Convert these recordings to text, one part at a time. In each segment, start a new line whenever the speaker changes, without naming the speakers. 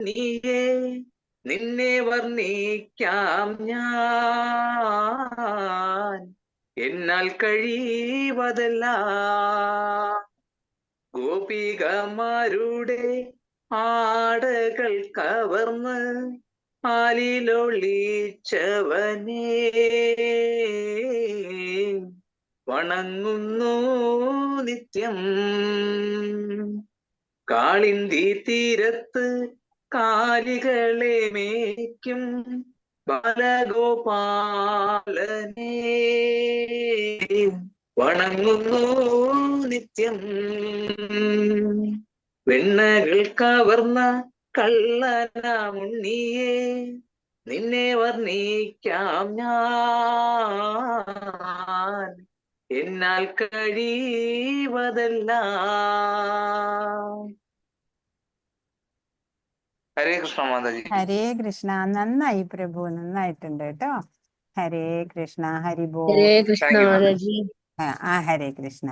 നീയേ നിന്നെ വർണ്ണിക്കാം ഞാൻ, എന്നാൽ കഴിവതല്ല. ഗോപികമാരുടെ ആടകൾ കവർന്ന് ആലിലൊളിച്ചവനേ, വണങ്ങുന്നു നിത്യം. കാളിന്തി തീരത്ത് കാലികളെ മേയ്ക്കും ബാലഗോപാലനേ, വണങ്ങുന്നു നിത്യം. വെണ്ണകൾ കവർന്ന കള്ളനാമുണ്ണിയെ, നിന്നെ വർണ്ണിക്കാം ഞാൻ, എന്നാൽ കഴിവതല്ല. ഹരേ കൃഷ്ണ മാതാജി.
ഹരേ കൃഷ്ണ. നന്നായി പ്രഭു, നന്നായിട്ടുണ്ട് കേട്ടോ. ഹരേ കൃഷ്ണ. ഹരിബോ.
ഹരേ കൃഷ്ണ മാതാജി.
ഹരേ കൃഷ്ണ.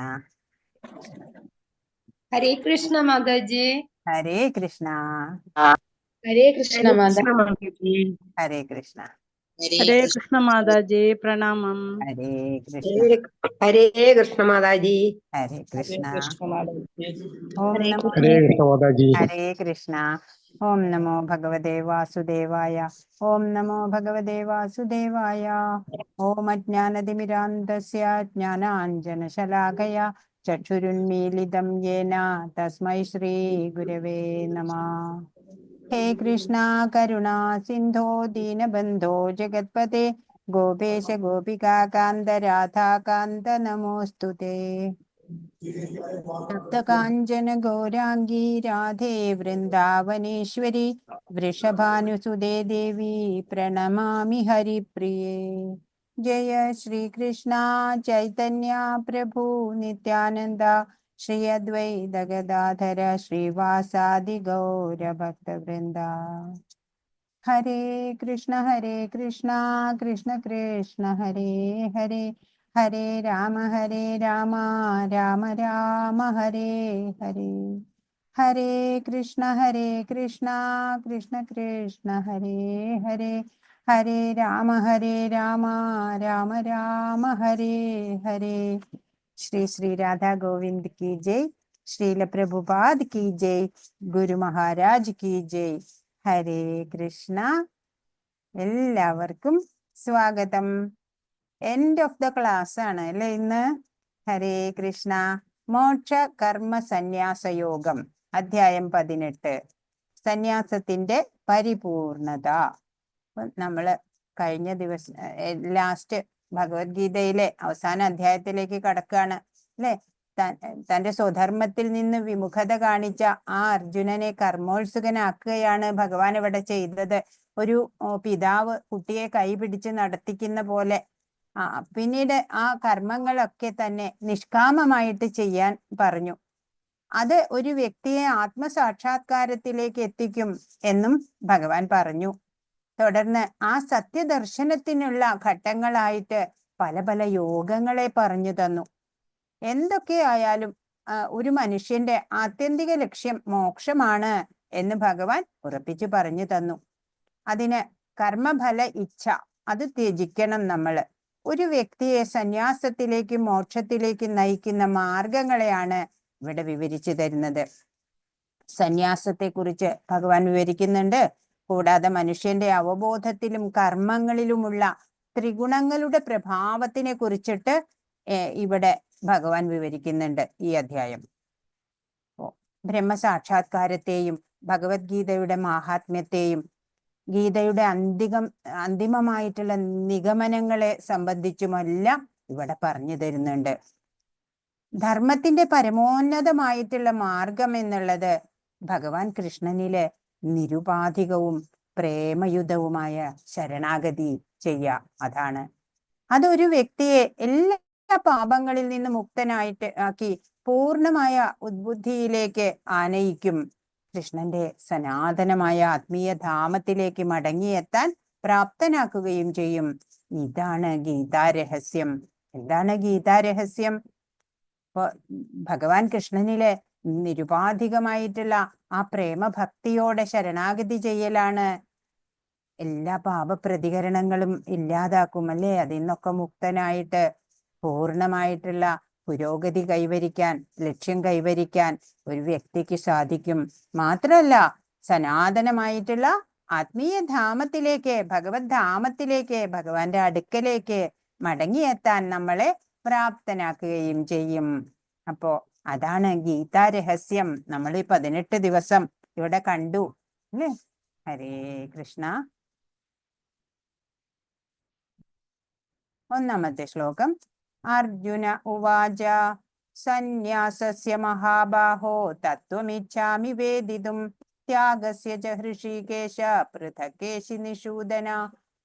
ഹരേ കൃഷ്ണ മാതാജി.
ഹരേ കൃഷ്ണ.
ഹരേ കൃഷ്ണ മാതാജി.
ഹരേ കൃഷ്ണ.
ഹരേ കൃഷ്ണ മാതാജി. പ്രണാമം.
ഹരേ കൃഷ്ണ.
ഹരേ കൃഷ്ണ മാതാജി.
ഹരേ കൃഷ്ണ.
ഓം
നമോ
ഹരേ കൃഷ്ണ മാതാജി.
ഹരേ കൃഷ്ണ. ഓം നമോ ഭഗവതേ വാസുദേവായ. ഓം നമോ ഭഗവതേ വാസുദേവായ. ഓം അജ്ഞാനതിമിരാന്തസ്യ ജ്ഞാനാഞ്ജനശലാകയ ചക്ഷുരുന്മീലിതം യേന തസ്മൈ ശ്രീ ഗുരവേ നമഃ. ഹേ കൃഷ്ണ കരുണാ സിന്ധോ ദീനബന്ധോ ജഗത്പതേ ഗോപേശ ഗോപികാകാന്ത രാധാകാന്ത നമോസ്തുതേ. സപ്തകാഞ്ചന ഗൗരാംഗീ രാധേ വൃന്ദാവനേശ്വരി വൃഷഭാനുസുതേ ദേവി പ്രണമാമി ഹരിപ്രിയേ. ജയ ശ്രീകൃഷ്ണ ചൈതന്യ പ്രഭു നിത്യാനന്ദ ശ്രീ അദ്വൈത ഗദാധര ശ്രീവാസാദി ഗൗരഭക്തവൃന്ദ. ഹരേ കൃഷ്ണ കൃഷ്ണ കൃഷ്ണ ഹരേ ഹരേ, ഹരേ രാമ രാമ രാമ ഹരേ ഹരേ. ഹരേ കൃഷ്ണ കൃഷ്ണ കൃഷ്ണ ഹരേ ഹരേ, ഹരേ രാമ രാമ രാമ ഹരേ ഹരേ. ശ്രീ ശ്രീ രാധാ ഗോവിന്ദ് की जय. श्रील प्रभुपाद की जय. ഗുരു മഹാരാജ് की जय. ഹരേ കൃഷ്ണ. എല്ലാവർക്കും സ്വാഗതം. എൻഡ് ഓഫ് ദ ക്ലാസ് ആണ് അല്ലെ ഇന്ന്. ഹരേ കൃഷ്ണ. മോക്ഷ കർമ്മ സന്യാസയോഗം അധ്യായം 18, സന്യാസത്തിന്റെ പരിപൂർണത. നമ്മള് കഴിഞ്ഞ ദിവസം ലാസ്റ്റ് ഭഗവത്ഗീതയിലെ അവസാന അധ്യായത്തിലേക്ക് കടക്കുകയാണ് അല്ലെ. തന്റെ സ്വധർമ്മത്തിൽ നിന്ന് വിമുഖത കാണിച്ച ആ അർജുനനെ കർമ്മോത്സുകനാക്കുകയാണ് ഭഗവാൻ ഇവിടെ ചെയ്തത്. ഒരു പിതാവ് കുട്ടിയെ കൈപിടിച്ച് നടത്തിക്കുന്ന പോലെ പിന്നീട് ആ കർമ്മങ്ങളൊക്കെ തന്നെ നിഷ്കാമമായിട്ട് ചെയ്യാൻ പറഞ്ഞു. അത് ഒരു വ്യക്തിയെ ആത്മസാക്ഷാത്കാരത്തിലേക്ക് എത്തിക്കും എന്നും ഭഗവാൻ പറഞ്ഞു. തുടർന്ന് ആ സത്യദർശനത്തിനുള്ള ഘട്ടങ്ങളായിട്ട് പല പല യോഗങ്ങളെ പറഞ്ഞു തന്നു. എന്തൊക്കെയായാലും ഒരു മനുഷ്യന്റെ ആത്യന്തിക ലക്ഷ്യം മോക്ഷമാണ് എന്ന് ഭഗവാൻ ഉറപ്പിച്ചു പറഞ്ഞു തന്നു. അതിന് കർമ്മഫല ഇച്ഛ അത് ത്യജിക്കണം നമ്മള്. ഒരു വ്യക്തിയെ സന്യാസത്തിലേക്കും മോക്ഷത്തിലേക്കും നയിക്കുന്ന മാർഗങ്ങളെയാണ് ഇവിടെ വിവരിച്ചു തരുന്നത്. സന്യാസത്തെ കുറിച്ച് ഭഗവാൻ വിവരിക്കുന്നുണ്ട്. കൂടാതെ മനുഷ്യന്റെ അവബോധത്തിലും കർമ്മങ്ങളിലുമുള്ള ത്രിഗുണങ്ങളുടെ പ്രഭാവത്തിനെ കുറിച്ചിട്ട് ഇവിടെ ഭഗവാൻ വിവരിക്കുന്നുണ്ട് ഈ അധ്യായം. ബ്രഹ്മസാക്ഷാത്കാരത്തെയും ഭഗവത്ഗീതയുടെ മാഹാത്മ്യത്തെയും ഗീതയുടെ അന്തിമമായിട്ടുള്ള നിഗമനങ്ങളെ സംബന്ധിച്ചുമെല്ലാം ഇവിടെ പറഞ്ഞു തരുന്നുണ്ട്. ധർമ്മത്തിന്റെ പരമോന്നതമായിട്ടുള്ള മാർഗം എന്നുള്ളത് ഭഗവാൻ കൃഷ്ണനിലെ നിരുപാധികവും പ്രേമയുതവുമായ ശരണാഗതി അതാണ്. അതൊരു വ്യക്തിയെ എല്ലാ പാപങ്ങളിൽ നിന്ന് മുക്തനായിട്ട് ആക്കി പൂർണ്ണമായ ഉദ്ബുദ്ധിയിലേക്ക് ആനയിക്കും. കൃഷ്ണന്റെ സനാതനമായ ആത്മീയ ധാമത്തിലേക്ക് മടങ്ങിയെത്താൻ പ്രാപ്തനാക്കുകയും ചെയ്യും. ഇതാണ് ഗീതാരഹസ്യം. എന്താണ് ഗീതാരഹസ്യം? ഭഗവാൻ കൃഷ്ണനിലെ നിരുപാധികമായിട്ടുള്ള ആ പ്രേമഭക്തിയോടെ ശരണാഗതി ചെയ്യലാണ് എല്ലാ പാപപ്രതികരണങ്ങളും ഇല്ലാതാക്കും അല്ലേ. അതിൽ നിന്നൊക്കെ മുക്തനായിട്ട് പൂർണ്ണമായിട്ടുള്ള പുരോഗതി കൈവരിക്കാൻ, ലക്ഷ്യം കൈവരിക്കാൻ ഒരു വ്യക്തിക്ക് സാധിക്കും. മാത്രമല്ല സനാതനമായിട്ടുള്ള ആത്മീയ ധാമത്തിലേക്ക്, ഭഗവത് ധാമത്തിലേക്ക്, ഭഗവാന്റെ അടുക്കലേക്ക് മടങ്ങിയെത്താൻ നമ്മളെ പ്രാപ്തനാക്കുകയും ചെയ്യും. അപ്പോ അതാണ് ഗീതാ രഹസ്യം. നമ്മൾ ഈ 18 ദിവസം ഇവിടെ കണ്ടു അല്ലേ. ഹരേ കൃഷ്ണ. ഒന്നാമത്തെ ശ്ലോകം. അർജുന ഉവാച സന്യാസസ്യ മഹാബാഹോ തത്വമിച്ഛാമി വേദിതും ത്യാഗസ്യ ച ഹൃഷീകേശ പൃഥക്കേശി നിഷൂദന.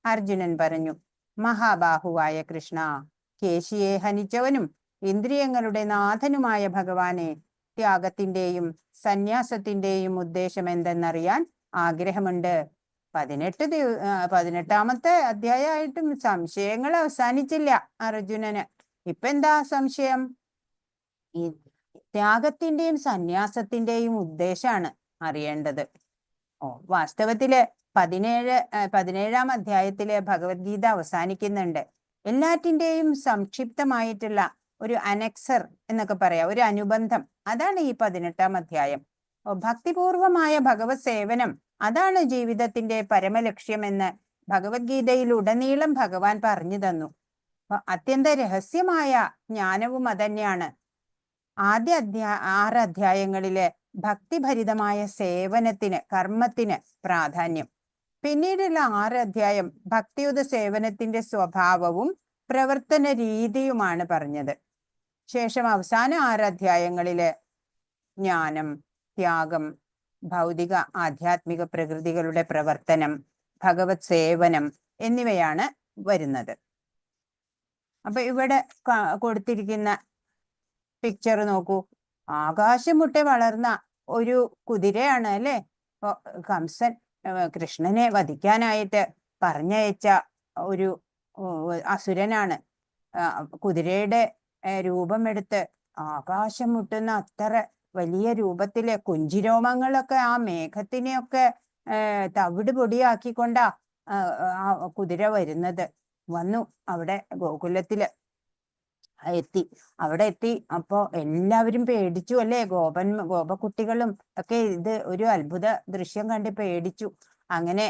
അർജുനൻ പറഞ്ഞു, മഹാബാഹുവായ കൃഷ്ണ, കേശിയെ ഹനിച്ചവനും ഇന്ദ്രിയങ്ങളുടെ നാഥനുമായ ഭഗവാനെ, ത്യാഗത്തിന്റെയും സന്യാസത്തിന്റെയും ഉദ്ദേശം എന്തെന്നറിയാൻ ആഗ്രഹമുണ്ട്. 18ാമത്തെ അധ്യായമായിട്ടും സംശയങ്ങൾ അവസാനിച്ചില്ല അർജുനന്. ഇപ്പൊ എന്താ സംശയം? ഈ ത്യാഗത്തിന്റെയും സന്യാസത്തിന്റെയും ഉദ്ദേശമാണ് അറിയേണ്ടത്. വാസ്തവത്തില് 17ാം അധ്യായത്തില് ഭഗവത്ഗീത അവസാനിക്കുന്നുണ്ട്. എല്ലാറ്റിന്റെയും സംക്ഷിപ്തമായിട്ടുള്ള ഒരു അനക്സർ എന്നൊക്കെ പറയാം, ഒരു അനുബന്ധം. അതാണ് ഈ 18ാം അധ്യായം. ഭക്തിപൂർവമായ ഭഗവത് സേവനം, അതാണ് ജീവിതത്തിന്റെ പരമലക്ഷ്യമെന്ന് ഭഗവത്ഗീതയിൽ ഉടനീളം ഭഗവാൻ പറഞ്ഞു തന്നു. അത്യന്ത രഹസ്യമായ ജ്ഞാനവും അതന്നെയാണ്. ആദ്യ 6 അധ്യായങ്ങളിലെ ഭക്തിഭരിതമായ സേവനത്തിന്, കർമ്മത്തിന് പ്രാധാന്യം. പിന്നീടുള്ള 6 അധ്യായം ഭക്തിയുത സേവനത്തിന്റെ സ്വഭാവവും പ്രവർത്തന രീതിയുമാണ് പറഞ്ഞത്. ശേഷം അവസാന 6 അധ്യായങ്ങളില് ജ്ഞാനം, ത്യാഗം, ഭൗതിക ആധ്യാത്മിക പ്രകൃതികളുടെ പ്രവർത്തനം, ഭഗവത് സേവനം എന്നിവയാണ് വരുന്നത്. അപ്പൊ ഇവിടെ കൊടുത്തിരിക്കുന്ന പിക്ചർ നോക്കൂ. ആകാശം മുട്ടെ വളർന്ന ഒരു കുതിരയാണ് അല്ലെ. കംസൻ കൃഷ്ണനെ വധിക്കാനായിട്ട് പറഞ്ഞയച്ച ഒരു അസുരനാണ്. കുതിരയുടെ രൂപമെടുത്ത് ആകാശം മുട്ടുന്ന അത്ര വലിയ രൂപത്തിലെ കുഞ്ചിരോമങ്ങളൊക്കെ ആ മേഘത്തിനെയൊക്കെ തവിട് പൊടിയാക്കിക്കൊണ്ടാ കുതിര വരുന്നത്. വന്നു അവിടെ ഗോകുലത്തില് എത്തി. അവിടെ എത്തി. അപ്പോ എല്ലാവരും പേടിച്ചു അല്ലേ. ഗോപകുട്ടികളും ഒക്കെ ഇത് ഒരു അത്ഭുത ദൃശ്യം കണ്ട് പേടിച്ചു. അങ്ങനെ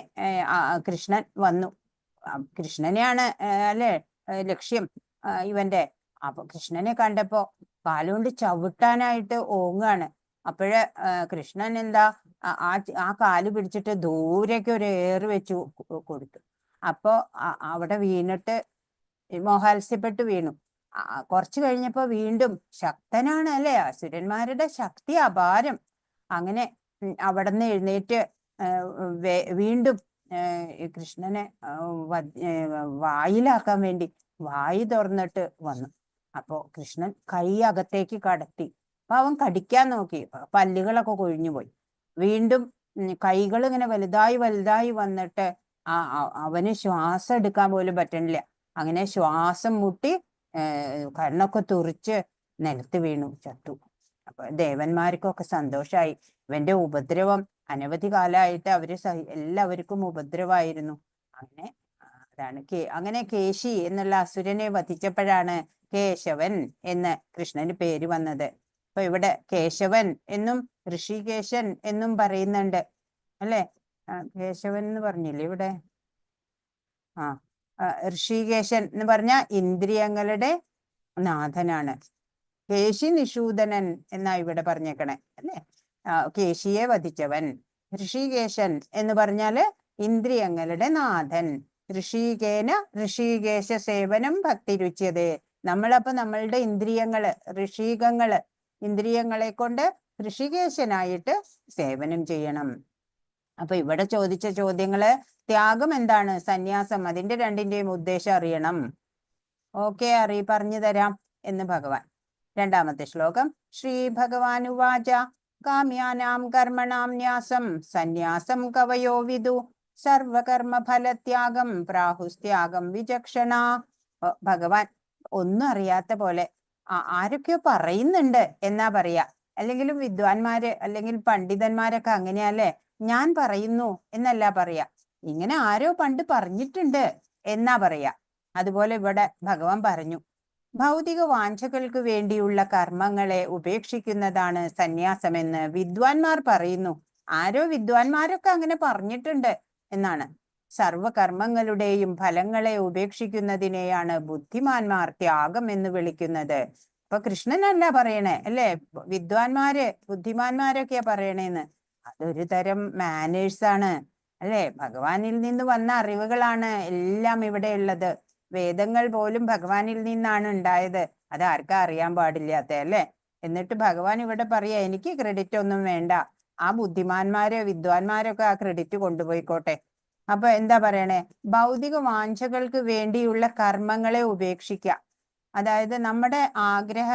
കൃഷ്ണൻ വന്നു. കൃഷ്ണനെയാണ് അല്ലെ ലക്ഷ്യം ഇവന്റെ. അപ്പൊ കൃഷ്ണനെ കണ്ടപ്പോ കാലുകൊണ്ട് ചവിട്ടാനായിട്ട് ഓങ്ങാണ്. അപ്പോഴ് കൃഷ്ണൻ എന്താ ആ കാല് പിടിച്ചിട്ട് ദൂരേക്ക് ഒരു ഏറ് വെച്ചു കൊടുത്തു. അപ്പോ അവിടെ വീണിട്ട് മോഹാത്സ്യപ്പെട്ട് വീണു. കുറച്ചു കഴിഞ്ഞപ്പോ വീണ്ടും ശക്തനാണ് അല്ലെ. അസുരന്മാരുടെ ശക്തി അപാരം. അങ്ങനെ അവിടെ നിന്ന് എഴുന്നേറ്റ് വീണ്ടും കൃഷ്ണനെ വായിലാക്കാൻ വേണ്ടി വായി തുറന്നിട്ട് വന്നു. അപ്പോ കൃഷ്ണൻ കൈ അകത്തേക്ക് കടത്തി. അപ്പൊ അവൻ കടിക്കാൻ നോക്കി. പല്ലുകളൊക്കെ കൊഴിഞ്ഞുപോയി. വീണ്ടും കൈകൾ ഇങ്ങനെ വലുതായി വലുതായി വന്നിട്ട് അവന് ശ്വാസം എടുക്കാൻ പോലും പറ്റണില്ല. അങ്ങനെ ശ്വാസം മുട്ടി കണ്ണൊക്കെ തുറിച്ച് നിലത്ത് വീണു, ചത്തു. അപ്പൊ ദേവന്മാർക്കൊക്കെ സന്തോഷായി. ഇവന്റെ ഉപദ്രവം അനവധി കാലമായിട്ട് എല്ലാവർക്കും ഉപദ്രവമായിരുന്നു. അങ്ങനെ കേശി എന്നുള്ള അസുരനെ വധിച്ചപ്പോഴാണ് കേശവൻ എന്ന് കൃഷ്ണന് പേര് വന്നത്. അപ്പൊ ഇവിടെ കേശവൻ എന്നും ഋഷികേശൻ എന്നും പറയുന്നുണ്ട് അല്ലെ. കേശവൻ എന്ന് പറഞ്ഞില്ലേ ഇവിടെ. ഋഷികേശൻ എന്ന് പറഞ്ഞ ഇന്ദ്രിയങ്ങളുടെ നാഥനാണ്. കേശി നിഷൂദനൻ എന്നാ ഇവിടെ പറഞ്ഞേക്കണേ അല്ലെ. കേശിയെ വധിച്ചവൻ. ഋഷികേശൻ എന്ന് പറഞ്ഞാല് ഇന്ദ്രിയങ്ങളുടെ നാഥൻ. ഋഷികേന ഋഷികേശ സേവനം ഭക്തി രുച്യതേ. നമ്മളപ്പോ നമ്മളുടെ ഇന്ദ്രിയങ്ങളെ കൊണ്ട് ഋഷികേശനായിട്ട് സേവനം ചെയ്യണം. അപ്പൊ ഇവിടെ ചോദിച്ച ചോദ്യങ്ങള്, ത്യാഗം എന്താണ്, സന്യാസം, അതിന്റെ രണ്ടിന്റെയും ഉദ്ദേശം അറിയണം. ഓക്കെ, പറഞ്ഞു തരാം എന്ന് ഭഗവാൻ. രണ്ടാമത്തെ ശ്ലോകം. ശ്രീ ഭഗവാൻ ഉവാച കാമ്യാനാം കർമ്മണാം ന്യാസം സന്യാസം കവയോ വിദു സർവകർമ്മ ഫലത്യാഗം പ്രാഹുസ്ത്യാഗം വിചക്ഷണ. ഭഗവാൻ ഒന്നും അറിയാത്ത പോലെ ആരൊക്കെയോ പറയുന്നുണ്ട് എന്നാ പറയാ. അല്ലെങ്കിലും വിദ്വാൻമാര് അല്ലെങ്കിൽ പണ്ഡിതന്മാരൊക്കെ അങ്ങനെയല്ലേ, ഞാൻ പറയുന്നു എന്നല്ല പറയാ, ഇങ്ങനെ ആരോ പണ്ട് പറഞ്ഞിട്ടുണ്ട് എന്നാ പറയാ. അതുപോലെ ഇവിടെ ഭഗവാൻ പറഞ്ഞു, ഭൗതിക വാഞ്ചകൾക്ക് വേണ്ടിയുള്ള കർമ്മങ്ങളെ ഉപേക്ഷിക്കുന്നതാണ് സന്യാസമെന്ന് വിദ്വാൻമാർ പറയുന്നു. ആരോ വിദ്വാൻമാരൊക്കെ അങ്ങനെ പറഞ്ഞിട്ടുണ്ട് എന്നാണ്. സർവകർമ്മങ്ങളുടെയും ഫലങ്ങളെ ഉപേക്ഷിക്കുന്നതിനെയാണ് ബുദ്ധിമാന്മാർ ത്യാഗം എന്ന് വിളിക്കുന്നത്. ഇപ്പൊ കൃഷ്ണനല്ല പറയണേ അല്ലേ, വിദ്വാൻമാര് ബുദ്ധിമാന്മാരൊക്കെയാ പറയണേന്ന്. അതൊരു തരം മാനേഴ്സ് ആണ് അല്ലേ, ഭഗവാനിൽ നിന്ന് വന്ന അറിവുകളാണ് എല്ലാം ഇവിടെ ഉള്ളത്. വേദങ്ങൾ പോലും ഭഗവാനിൽ നിന്നാണ് ഉണ്ടായത്. അത് ആർക്കാ അറിയാൻ പാടില്ലാത്ത അല്ലേ. എന്നിട്ട് ഭഗവാൻ ഇവിടെ പറയാ, എനിക്ക് ക്രെഡിറ്റ് ഒന്നും വേണ്ട, ആ ബുദ്ധിമാന്മാര് വിദ്വാൻമാരൊക്കെ ആ ക്രെഡിറ്റ് കൊണ്ടുപോയിക്കോട്ടെ. അപ്പൊ എന്താ പറയണേ, ഭൗതിക വാഞ്ചകൾക്ക് വേണ്ടിയുള്ള കർമ്മങ്ങളെ ഉപേക്ഷിക്കുക. അതായത് നമ്മുടെ ആഗ്രഹ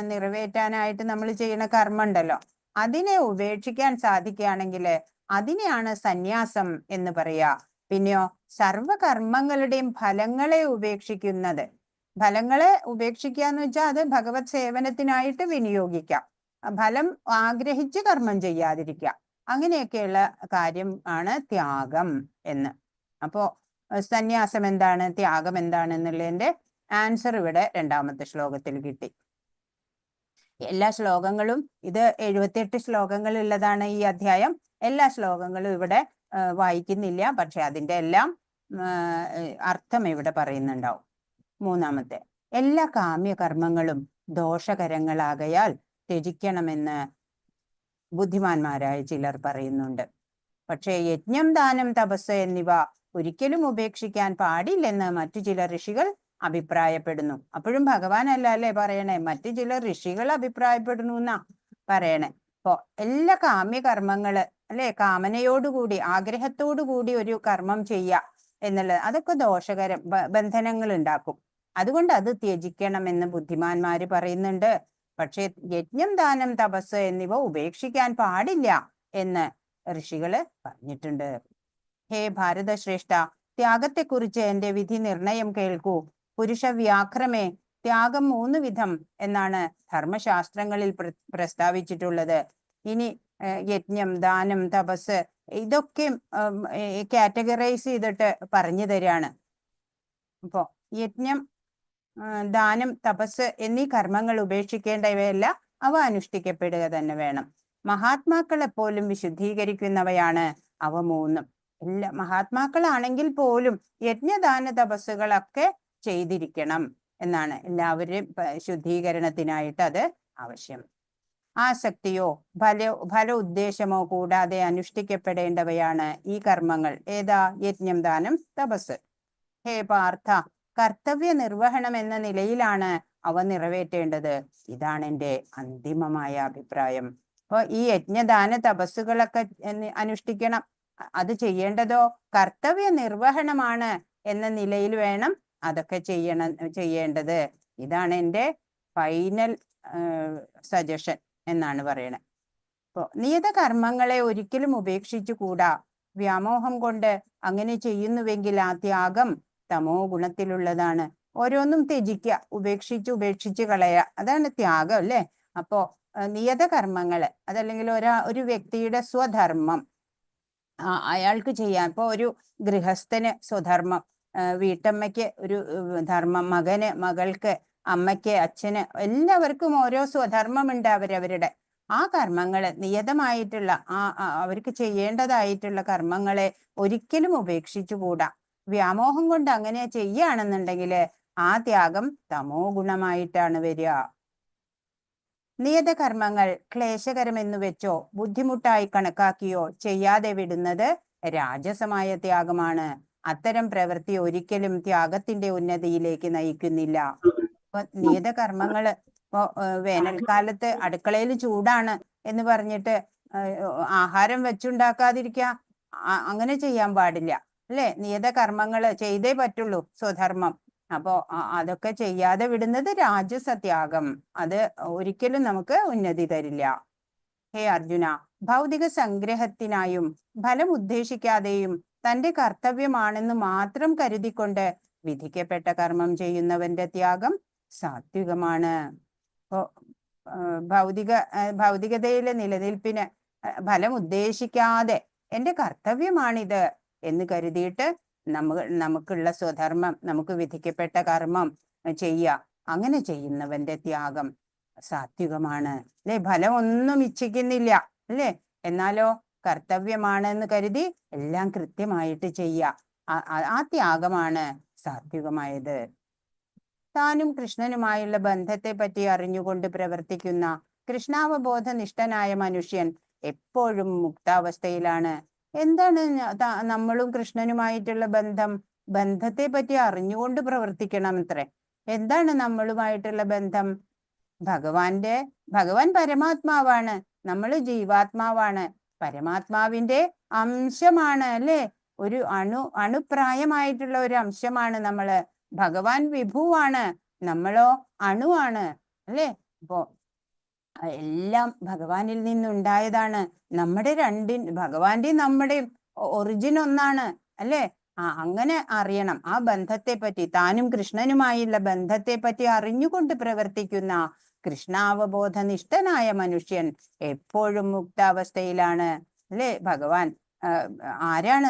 നിറവേറ്റാനായിട്ട് നമ്മൾ ചെയ്യുന്ന കർമ്മം ഉണ്ടല്ലോ, അതിനെ ഉപേക്ഷിക്കാൻ സാധിക്കുകയാണെങ്കിൽ അതിനെയാണ് സന്യാസം എന്ന് പറയാ. പിന്നെയോ സർവകർമ്മങ്ങളുടെയും ഫലങ്ങളെ ഉപേക്ഷിക്കുന്നത്. ഫലങ്ങളെ ഉപേക്ഷിക്കുക എന്ന് വെച്ചാൽ അത് ഭഗവത് സേവനത്തിനായിട്ട് വിനിയോഗിക്കാം. ഫലം ആഗ്രഹിച്ച് കർമ്മം ചെയ്യാതിരിക്കുക, അങ്ങനെയൊക്കെയുള്ള കാര്യം ആണ് ത്യാഗം എന്ന്. അപ്പോ സന്യാസം എന്താണ്, ത്യാഗം എന്താണ് എന്നുള്ളതിന്റെ ആൻസർ ഇവിടെ രണ്ടാമത്തെ ശ്ലോകത്തിൽ കിട്ടി. എല്ലാ ശ്ലോകങ്ങളും, ഇത് 78 ശ്ലോകങ്ങൾ ഉള്ളതാണ് ഈ അധ്യായം. എല്ലാ ശ്ലോകങ്ങളും ഇവിടെ വായിക്കുന്നില്ല, പക്ഷെ അതിന്റെ എല്ലാം അർത്ഥം ഇവിടെ പറയുന്നുണ്ടാവും. മൂന്നാമത്തെ, എല്ലാ കാമ്യകർമ്മങ്ങളും ദോഷകരങ്ങളാകയാൽ ത്യജിക്കണമെന്ന് ബുദ്ധിമാന്മാരായ ചിലർ പറയുന്നുണ്ട്. പക്ഷേ യജ്ഞം, ദാനം, തപസ് എന്നിവ ഒരിക്കലും ഉപേക്ഷിക്കാൻ പാടില്ലെന്ന് മറ്റു ചില ഋഷികൾ അഭിപ്രായപ്പെടുന്നു. അപ്പോഴും ഭഗവാൻ അല്ല അല്ലേ പറയണേ, മറ്റു ചില ഋഷികൾ അഭിപ്രായപ്പെടുന്നു എന്നാ പറയണേ. അപ്പോ എല്ലാ കാമ്യകർമ്മങ്ങള് അല്ലെ, കാമനയോടുകൂടി ആഗ്രഹത്തോടുകൂടി ഒരു കർമ്മം ചെയ്യുക എന്നുള്ളത് അതൊക്കെ ദോഷകരം, ബന്ധനങ്ങൾ ഉണ്ടാക്കും. അതുകൊണ്ട് അത് ത്യജിക്കണമെന്ന് ബുദ്ധിമാന്മാര് പറയുന്നുണ്ട്. പക്ഷെ യജ്ഞം, ദാനം, തപസ് എന്നിവ ഉപേക്ഷിക്കാൻ പാടില്ല എന്ന് ഋഷികള് പറഞ്ഞിട്ടുണ്ട്. ഹേ ഭാരതശ്രേഷ്ഠ, ത്യാഗത്തെക്കുറിച്ച് എന്റെ വിധി നിർണയം കേൾക്കൂ. പുരുഷ വ്യാഘ്രമേ, ത്യാഗം 3 വിധം എന്നാണ് ധർമ്മശാസ്ത്രങ്ങളിൽ പ്രസ്താവിച്ചിട്ടുള്ളത്. ഇനി യജ്ഞം, ദാനം, തപസ് ഇതൊക്കെ കാറ്റഗറൈസ് ചെയ്തിട്ട് പറഞ്ഞു തരാണ്. അപ്പോ യജ്ഞം, ദാനം, തപസ് എന്നീ കർമ്മങ്ങൾ ഉപേക്ഷിക്കേണ്ടവയല്ല, അവ അനുഷ്ഠിക്കപ്പെടുക തന്നെ വേണം. മഹാത്മാക്കളെ പോലും വിശുദ്ധീകരിക്കുന്നവയാണ് അവ 3. എല്ലാ മഹാത്മാക്കളാണെങ്കിൽ പോലും യജ്ഞദാന തപസ്സുകളൊക്കെ ചെയ്തിരിക്കണം എന്നാണ്. എല്ലാവരും ശുദ്ധീകരണത്തിനായിട്ട് അത് ആവശ്യം. ആസക്തിയോ ഫല ഉദ്ദേശമോ കൂടാതെ അനുഷ്ഠിക്കപ്പെടേണ്ടവയാണ് ഈ കർമ്മങ്ങൾ. ഏതാ? യജ്ഞം, ദാനം, തപസ്. ഹേ പാർത്ഥ, കർത്തവ്യ നിർവഹണം എന്ന നിലയിലാണ് അവ നിറവേറ്റേണ്ടത്. ഇതാണ് എൻ്റെ അന്തിമമായ അഭിപ്രായം. അപ്പൊ ഈ യജ്ഞദാന തപസ്സുകളൊക്കെ അനുഷ്ഠിക്കണം. അത് ചെയ്യേണ്ടതോ കർത്തവ്യ നിർവഹണമാണ് എന്ന നിലയിൽ വേണം അതൊക്കെ ചെയ്യേണ്ടത്. ഇതാണ് എൻ്റെ ഫൈനൽ സജഷൻ എന്നാണ് പറയണത്. ഇപ്പോ നിയത കർമ്മങ്ങളെ ഒരിക്കലും ഉപേക്ഷിച്ചു കൂടാ. വ്യാമോഹം കൊണ്ട് അങ്ങനെ ചെയ്യുന്നുവെങ്കിൽ ആ ത്യാഗം തമോ ഗുണത്തിലുള്ളതാണ്. ഓരോന്നും ത്യജിക്കുക, ഉപേക്ഷിച്ച് കളയുക, അതാണ് ത്യാഗം അല്ലേ. അപ്പോ നിയത കർമ്മങ്ങള്, അതല്ലെങ്കിൽ ഒരു വ്യക്തിയുടെ സ്വധർമ്മം അയാൾക്ക് ചെയ്യാൻ, ഇപ്പൊ ഒരു ഗൃഹസ്ഥന് സ്വധർമ്മം, വീട്ടമ്മയ്ക്ക് ഒരു ധർമ്മം, മകന്, മകൾക്ക്, അമ്മയ്ക്ക്, അച്ഛന് എല്ലാവർക്കും ഓരോ സ്വധർമ്മമുണ്ട് അവരവരുടെ. ആ കർമ്മങ്ങള് നിയതമായിട്ടുള്ള അവർക്ക് ചെയ്യേണ്ടതായിട്ടുള്ള കർമ്മങ്ങളെ ഒരിക്കലും ഉപേക്ഷിച്ചുകൂടാ. വ്യാമോഹം കൊണ്ട് അങ്ങനെ ചെയ്യുകയാണെന്നുണ്ടെങ്കിൽ ആ ത്യാഗം തമോ ഗുണമായിട്ടാണ് വരിക. നിയത കർമ്മങ്ങൾ ക്ലേശകരമെന്ന് വെച്ചോ ബുദ്ധിമുട്ടായി കണക്കാക്കിയോ ചെയ്യാതെ വിടുന്നത് രാജസമായ ത്യാഗമാണ്. അത്തരം പ്രവൃത്തി ഒരിക്കലും ത്യാഗത്തിന്റെ ഉന്നതിയിലേക്ക് നയിക്കുന്നില്ല. ഇപ്പൊ നിയത കർമ്മങ്ങള്, ഇപ്പൊ വേനൽക്കാലത്ത് അടുക്കളയിൽ ചൂടാണ് എന്ന് പറഞ്ഞിട്ട് ആഹാരം വെച്ചുണ്ടാക്കാതിരിക്കുക, അങ്ങനെ ചെയ്യാൻ പാടില്ല അല്ലെ. നിയത കർമ്മങ്ങള് ചെയ്തേ പറ്റുള്ളൂ, സ്വധർമ്മം. അപ്പോ അതൊക്കെ ചെയ്യാതെ വിടുന്നത് രാജസത്യാഗം. അത് ഒരിക്കലും നമുക്ക് ഉന്നതി തരില്ല. ഹേ അർജുന, ഭൗതിക സംഗ്രഹത്തിനായും ഫലം ഉദ്ദേശിക്കാതെയും തന്റെ കർത്തവ്യമാണെന്ന് മാത്രം കരുതിക്കൊണ്ട് വിധിക്കപ്പെട്ട കർമ്മം ചെയ്യുന്നവന്റെ ത്യാഗം സാത്വികമാണ്. ഭൗതികതയിലെ നിലനിൽപ്പിന് ഫലം ഉദ്ദേശിക്കാതെ എന്റെ കർത്തവ്യമാണിത് എന്ന് കരുതിയിട്ട് നമുക്കുള്ള സ്വധർമ്മം, നമുക്ക് വിധിക്കപ്പെട്ട കർമ്മം ചെയ്യുക. അങ്ങനെ ചെയ്യുന്നവന്റെ ത്യാഗം സാത്വികമാണ് അല്ലെ. ഫലം ഒന്നും ഇച്ഛിക്കുന്നില്ല അല്ലെ, എന്നാലോ കർത്തവ്യമാണെന്ന് കരുതി എല്ലാം കൃത്യമായിട്ട് ചെയ്യുക. ആ ത്യാഗമാണ് സാത്വികമായത്. താനും കൃഷ്ണനുമായുള്ള ബന്ധത്തെ പറ്റി അറിഞ്ഞുകൊണ്ട് പ്രവർത്തിക്കുന്ന കൃഷ്ണാവബോധനിഷ്ഠനായ മനുഷ്യൻ എപ്പോഴും മുക്താവസ്ഥയിലാണ്. എന്താണ് നമ്മളും കൃഷ്ണനുമായിട്ടുള്ള ബന്ധത്തെ പറ്റി അറിഞ്ഞുകൊണ്ട് പ്രവർത്തിക്കണം അത്രേ. എന്താണ് നമ്മളുമായിട്ടുള്ള ബന്ധം? ഭഗവാൻ പരമാത്മാവാണ്, നമ്മൾ ജീവാത്മാവാണ്. പരമാത്മാവിന്റെ അംശമാണ് അല്ലെ, ഒരു അണുപ്രായമായിട്ടുള്ള ഒരു അംശമാണ് നമ്മള്. ഭഗവാൻ വിഭുവാണ്, നമ്മളോ അണുവാണ് അല്ലെ. അപ്പോ എല്ലാം ഭഗവാനിൽ നിന്നുണ്ടായതാണ്. ഭഗവാന്റെയും നമ്മുടെയും ഒറിജിൻ ഒന്നാണ് അല്ലെ. അങ്ങനെ അറിയണം ആ ബന്ധത്തെ പറ്റി. താനും കൃഷ്ണനുമായുള്ള ബന്ധത്തെ പറ്റി അറിഞ്ഞുകൊണ്ട് പ്രവർത്തിക്കുന്ന കൃഷ്ണാവബോധനിഷ്ഠനായ മനുഷ്യൻ എപ്പോഴും മുക്താവസ്ഥയിലാണ് അല്ലെ. ഭഗവാൻ ആരാണ്?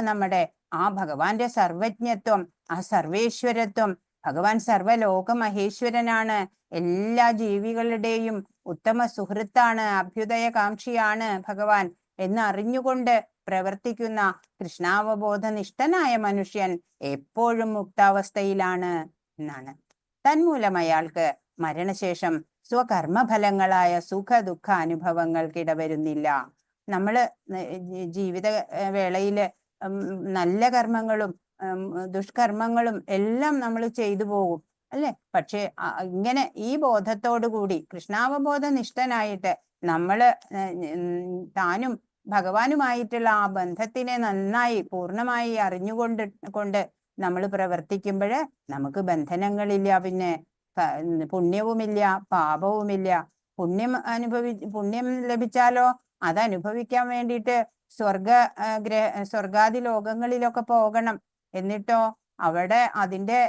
ആ ഭഗവാന്റെ സർവജ്ഞത്വം, ആ സർവേശ്വരത്വം. ഭഗവാൻ സർവലോക മഹേശ്വരനാണ്, എല്ലാ ജീവികളുടെയും ഉത്തമ സുഹൃത്താണ്, അഭ്യുദയകാംക്ഷിയാണ് ഭഗവാൻ എന്ന് അറിഞ്ഞുകൊണ്ട് പ്രവർത്തിക്കുന്ന കൃഷ്ണാവബോധനിഷ്ഠനായ മനുഷ്യൻ എപ്പോഴും മുക്താവസ്ഥയിലാണ് എന്നാണ്. തന്മൂലം അയാൾക്ക് മരണശേഷം സ്വകർമ്മഫലങ്ങളായ സുഖ ദുഃഖ അനുഭവങ്ങൾക്കിടവരുന്നില്ല. നമ്മള് ജീവിത വേളയില് നല്ല കർമ്മങ്ങളും ദുഷ്കർമ്മങ്ങളും എല്ലാം നമ്മൾ ചെയ്തു പോകും അല്ലെ. പക്ഷെ ഇങ്ങനെ ഈ ബോധത്തോടു കൂടി കൃഷ്ണാവബോധനിഷ്ഠനായിട്ട് നമ്മള് താനും ഭഗവാനുമായിട്ടുള്ള ആ ബന്ധത്തിനെ നന്നായി പൂർണ്ണമായി അറിഞ്ഞുകൊണ്ട് നമ്മൾ പ്രവർത്തിക്കുമ്പോൾ നമുക്ക് ബന്ധനങ്ങളില്ല, പിന്നെ പുണ്യവുമില്ല പാപവുമില്ല. പുണ്യം ലഭിച്ചാലോ അതനുഭവിക്കാൻ വേണ്ടിയിട്ട് സ്വർഗാദി ലോകങ്ങളിലൊക്കെ പോകണം. എന്നിട്ടോ അവിടെ അതിന്റെ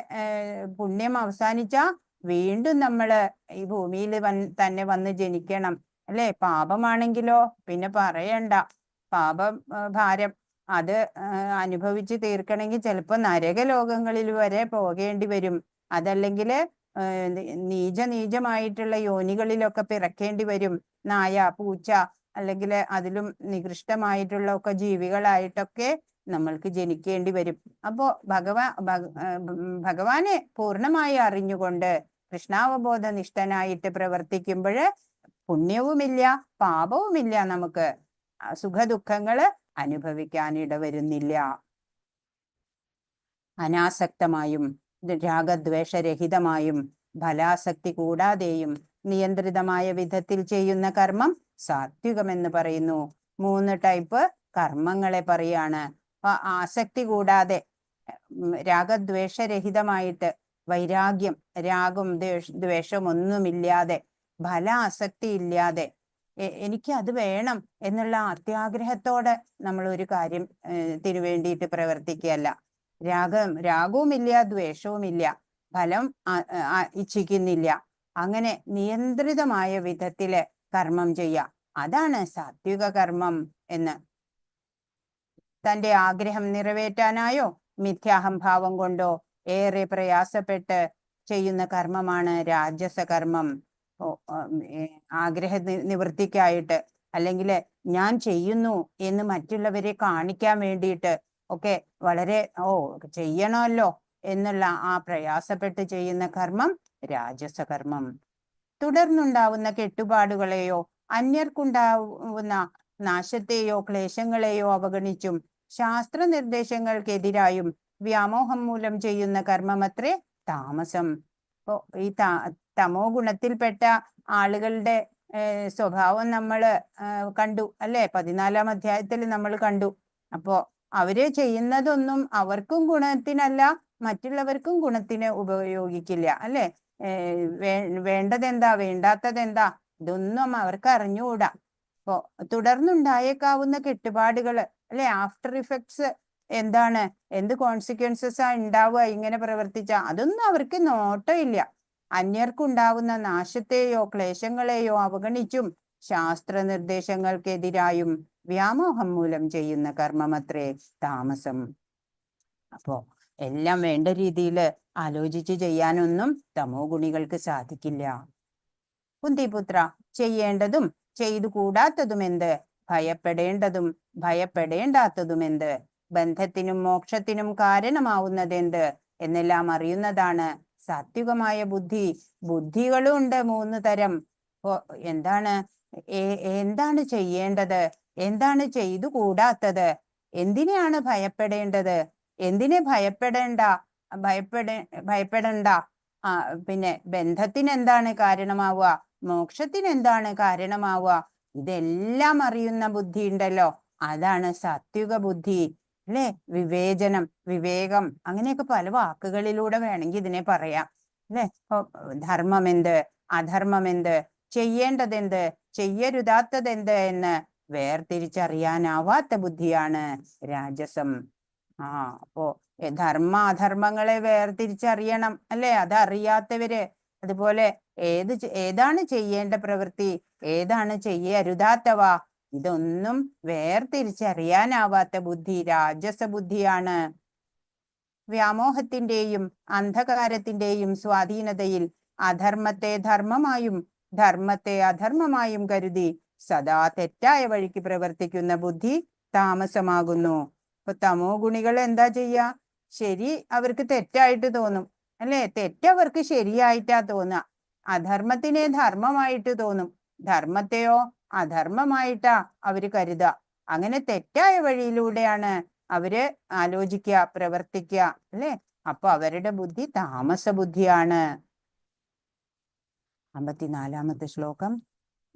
പുണ്യം അവസാനിച്ചാ വീണ്ടും നമ്മള് ഈ ഭൂമിയിൽ തന്നെ വന്ന് ജനിക്കണം അല്ലെ. പാപമാണെങ്കിലോ പിന്നെ പറയണ്ട, ഭാരം അത് അനുഭവിച്ച് തീർക്കണമെങ്കിൽ ചിലപ്പോ നരകലോകങ്ങളിൽ വരെ പോകേണ്ടി വരും. അതല്ലെങ്കിൽ നീചമായിട്ടുള്ള യോനികളിലൊക്കെ പിറക്കേണ്ടി വരും. നായ, പൂച്ച, അല്ലെങ്കിൽ അതിലും നികൃഷ്ടമായിട്ടുള്ള ഒക്കെ ജീവികളായിട്ടൊക്കെ നമ്മൾക്ക് ജനിക്കേണ്ടി വരും. അപ്പോ ഭഗവാനെ പൂർണ്ണമായി അറിഞ്ഞുകൊണ്ട് കൃഷ്ണാവബോധനിഷ്ഠനായിട്ട് പ്രവർത്തിക്കുമ്പോൾ പുണ്യവുമില്ല പാപവുമില്ല, നമുക്ക് സുഖദുഃഖങ്ങള് അനുഭവിക്കാനിടവരുന്നില്ല. അനാസക്തമായും രാഗദ്വേഷരഹിതമായും ഫലാസക്തി കൂടാതെയും നിയന്ത്രിതമായ വിധത്തിൽ ചെയ്യുന്ന കർമ്മം സാത്വികമെന്ന് പറയുന്നു. 3 ടൈപ്പ് കർമ്മങ്ങളെ പറയാണ്. ആസക്തി കൂടാതെ രാഗദ്വേഷരഹിതമായിട്ട്, വൈരാഗ്യം, രാഗം ദ്വേഷം ഒന്നുമില്ലാതെ, ഫലാസക്തി ഇല്ലാതെ, എനിക്ക് അത് വേണം എന്നുള്ള അത്യാഗ്രഹത്തോടെ നമ്മൾ ഒരു കാര്യം വേണ്ടിയിട്ട് പ്രവർത്തിക്കുകയല്ല. രാഗവുമില്ല ദ്വേഷവുമില്ല, ഫലം ഇച്ഛിക്കുന്നില്ല. അങ്ങനെ നിയന്ത്രിതമായ വിധത്തില് കർമ്മം ചെയ്യുക, അതാണ് സാത്വിക കർമ്മം എന്ന്. തന്റെ ആഗ്രഹം നിറവേറ്റാനായോ മിഥ്യാഹംഭാവം കൊണ്ടോ ഏറെ പ്രയാസപ്പെട്ട് ചെയ്യുന്ന കർമ്മമാണ് രാജസ കർമ്മം. ആഗ്രഹ നിവൃത്തിക്കായിട്ട്, അല്ലെങ്കിൽ ഞാൻ ചെയ്യുന്നു എന്ന് മറ്റുള്ളവരെ കാണിക്കാൻ വേണ്ടിയിട്ട് ഒക്കെ വളരെ ചെയ്യണമല്ലോ എന്നുള്ള ആ പ്രയാസപ്പെട്ട് ചെയ്യുന്ന കർമ്മം രാജസകർമ്മം. തുടർന്നുണ്ടാവുന്ന കെട്ടുപാടുകളെയോ അന്യർക്കുണ്ടാവുന്ന നാശത്തെയോ ക്ലേശങ്ങളെയോ അവഗണിച്ചും ശാസ്ത്ര നിർദ്ദേശങ്ങൾക്കെതിരായും വ്യാമോഹം മൂലം ചെയ്യുന്ന കർമ്മമത്രേ താമസം. അപ്പോ ഈ തമോ ഗുണത്തിൽപ്പെട്ട ആളുകളുടെ സ്വഭാവം നമ്മൾ കണ്ടു അല്ലെ, 14-ാം അധ്യായത്തിൽ നമ്മൾ കണ്ടു. അപ്പോ അവര് ചെയ്യുന്നതൊന്നും അവർക്കും ഗുണത്തിനല്ല, മറ്റുള്ളവർക്കും ഗുണത്തിന് ഉപയോഗിക്കില്ല അല്ലെ. വേണ്ടതെന്താ വേണ്ടാത്തതെന്താ ഇതൊന്നും അവർക്ക് അറിഞ്ഞുകൂടാ. അപ്പോ തുടർന്നുണ്ടായേക്കാവുന്ന കെട്ടുപാടുകള് അല്ലെ, ആഫ്റ്റർ ഇഫക്ട്സ് എന്താണ്, എന്ത് കോൺസിക്വൻസസ് ഉണ്ടാവുക ഇങ്ങനെ പ്രവർത്തിച്ച, അതൊന്നും അവർക്ക് നോട്ടമില്ല. അന്യർക്കുണ്ടാവുന്ന നാശത്തെയോ ക്ലേശങ്ങളെയോ അവഗണിച്ചും ശാസ്ത്ര നിർദ്ദേശങ്ങൾക്കെതിരായും വ്യാമോഹം മൂലം ചെയ്യുന്ന കർമ്മമത്രേ താമസം. അപ്പോ എല്ലാം വേണ്ട രീതിയിൽ ആലോചിച്ച് ചെയ്യാനൊന്നും തമോ ഗുണികൾക്ക് സാധിക്കില്ല. കുന്തിപുത്ര, ചെയ്യേണ്ടതും ചെയ്തു കൂടാത്തതുമെന്ത്, ഭയപ്പെടേണ്ടതും ഭയപ്പെടേണ്ടാത്തതുമെന്ത്, ബന്ധത്തിനും മോക്ഷത്തിനും കാരണമാവുന്നതെന്ത് എന്നെല്ലാം അറിയുന്നതാണ് സാത്വികമായ ബുദ്ധി. ബുദ്ധികളും ഉണ്ട് 3 തരം. എന്താണ് എന്താണ് ചെയ്യേണ്ടത്, എന്താണ് ചെയ്തു കൂടാത്തത്, എന്തിനെയാണ് ഭയപ്പെടേണ്ടത്, എന്തിനെ ഭയപ്പെടണ്ട, പിന്നെ ബന്ധത്തിന് എന്താണ് കാരണമാവുക, മോക്ഷത്തിന് എന്താണ് കാരണമാവുക, ഇതെല്ലാം അറിയുന്ന ബുദ്ധി ഉണ്ടല്ലോ, അതാണ് സാത്വിക ബുദ്ധി അല്ലെ. വിവേചനം, വിവേകം, അങ്ങനെയൊക്കെ പല വാക്കുകളിലൂടെ വേണമെങ്കിൽ ഇതിനെ പറയാം അല്ലെ. ധർമ്മമെന്ത്, അധർമ്മമെന്ത്, ചെയ്യേണ്ടതെന്ത്, ചെയ്യരുതാത്തതെന്ത് എന്ന് വേർതിരിച്ചറിയാനാവാത്ത ബുദ്ധിയാണ് രാജസം. അപ്പോ ധർമ്മ അധർമ്മങ്ങളെ വേർതിരിച്ചറിയണം അല്ലെ. അതറിയാത്തവര്, അതുപോലെ ഏതാണ് ചെയ്യേണ്ട പ്രവൃത്തി, ഏതാണ് ചെയ്യരുതാത്തവ, ഇതൊന്നും വേർതിരിച്ചറിയാനാവാത്ത ബുദ്ധി രാജസ ബുദ്ധിയാണ്. വ്യാമോഹത്തിന്റെയും അന്ധകാരത്തിന്റെയും സ്വാധീനതയിൽ അധർമ്മത്തെ ധർമ്മമായും ധർമ്മത്തെ അധർമ്മമായും കരുതി സദാ തെറ്റായ വഴിക്ക് പ്രവർത്തിക്കുന്ന ബുദ്ധി താമസമാകുന്നു. അപ്പൊ തമോ ഗുണികൾ എന്താ ചെയ്യാ? ശരി അവർക്ക് തെറ്റായിട്ട് തോന്നും അല്ലെ, തെറ്റവർക്ക് ശരിയായിട്ടാ തോന്നുക. അധർമ്മത്തിനെ ധർമ്മമായിട്ട് തോന്നും, ധർമ്മത്തെയോ അധർമ്മമായിട്ടാ അവര് കരുതുക. അങ്ങനെ തെറ്റായ വഴിയിലൂടെയാണ് അവര് ആലോചിക്കുക, പ്രവർത്തിക്കുക അല്ലെ. അപ്പൊ അവരുടെ ബുദ്ധി താമസ ബുദ്ധിയാണ്. 54-ാമത്തെ ശ്ലോകം.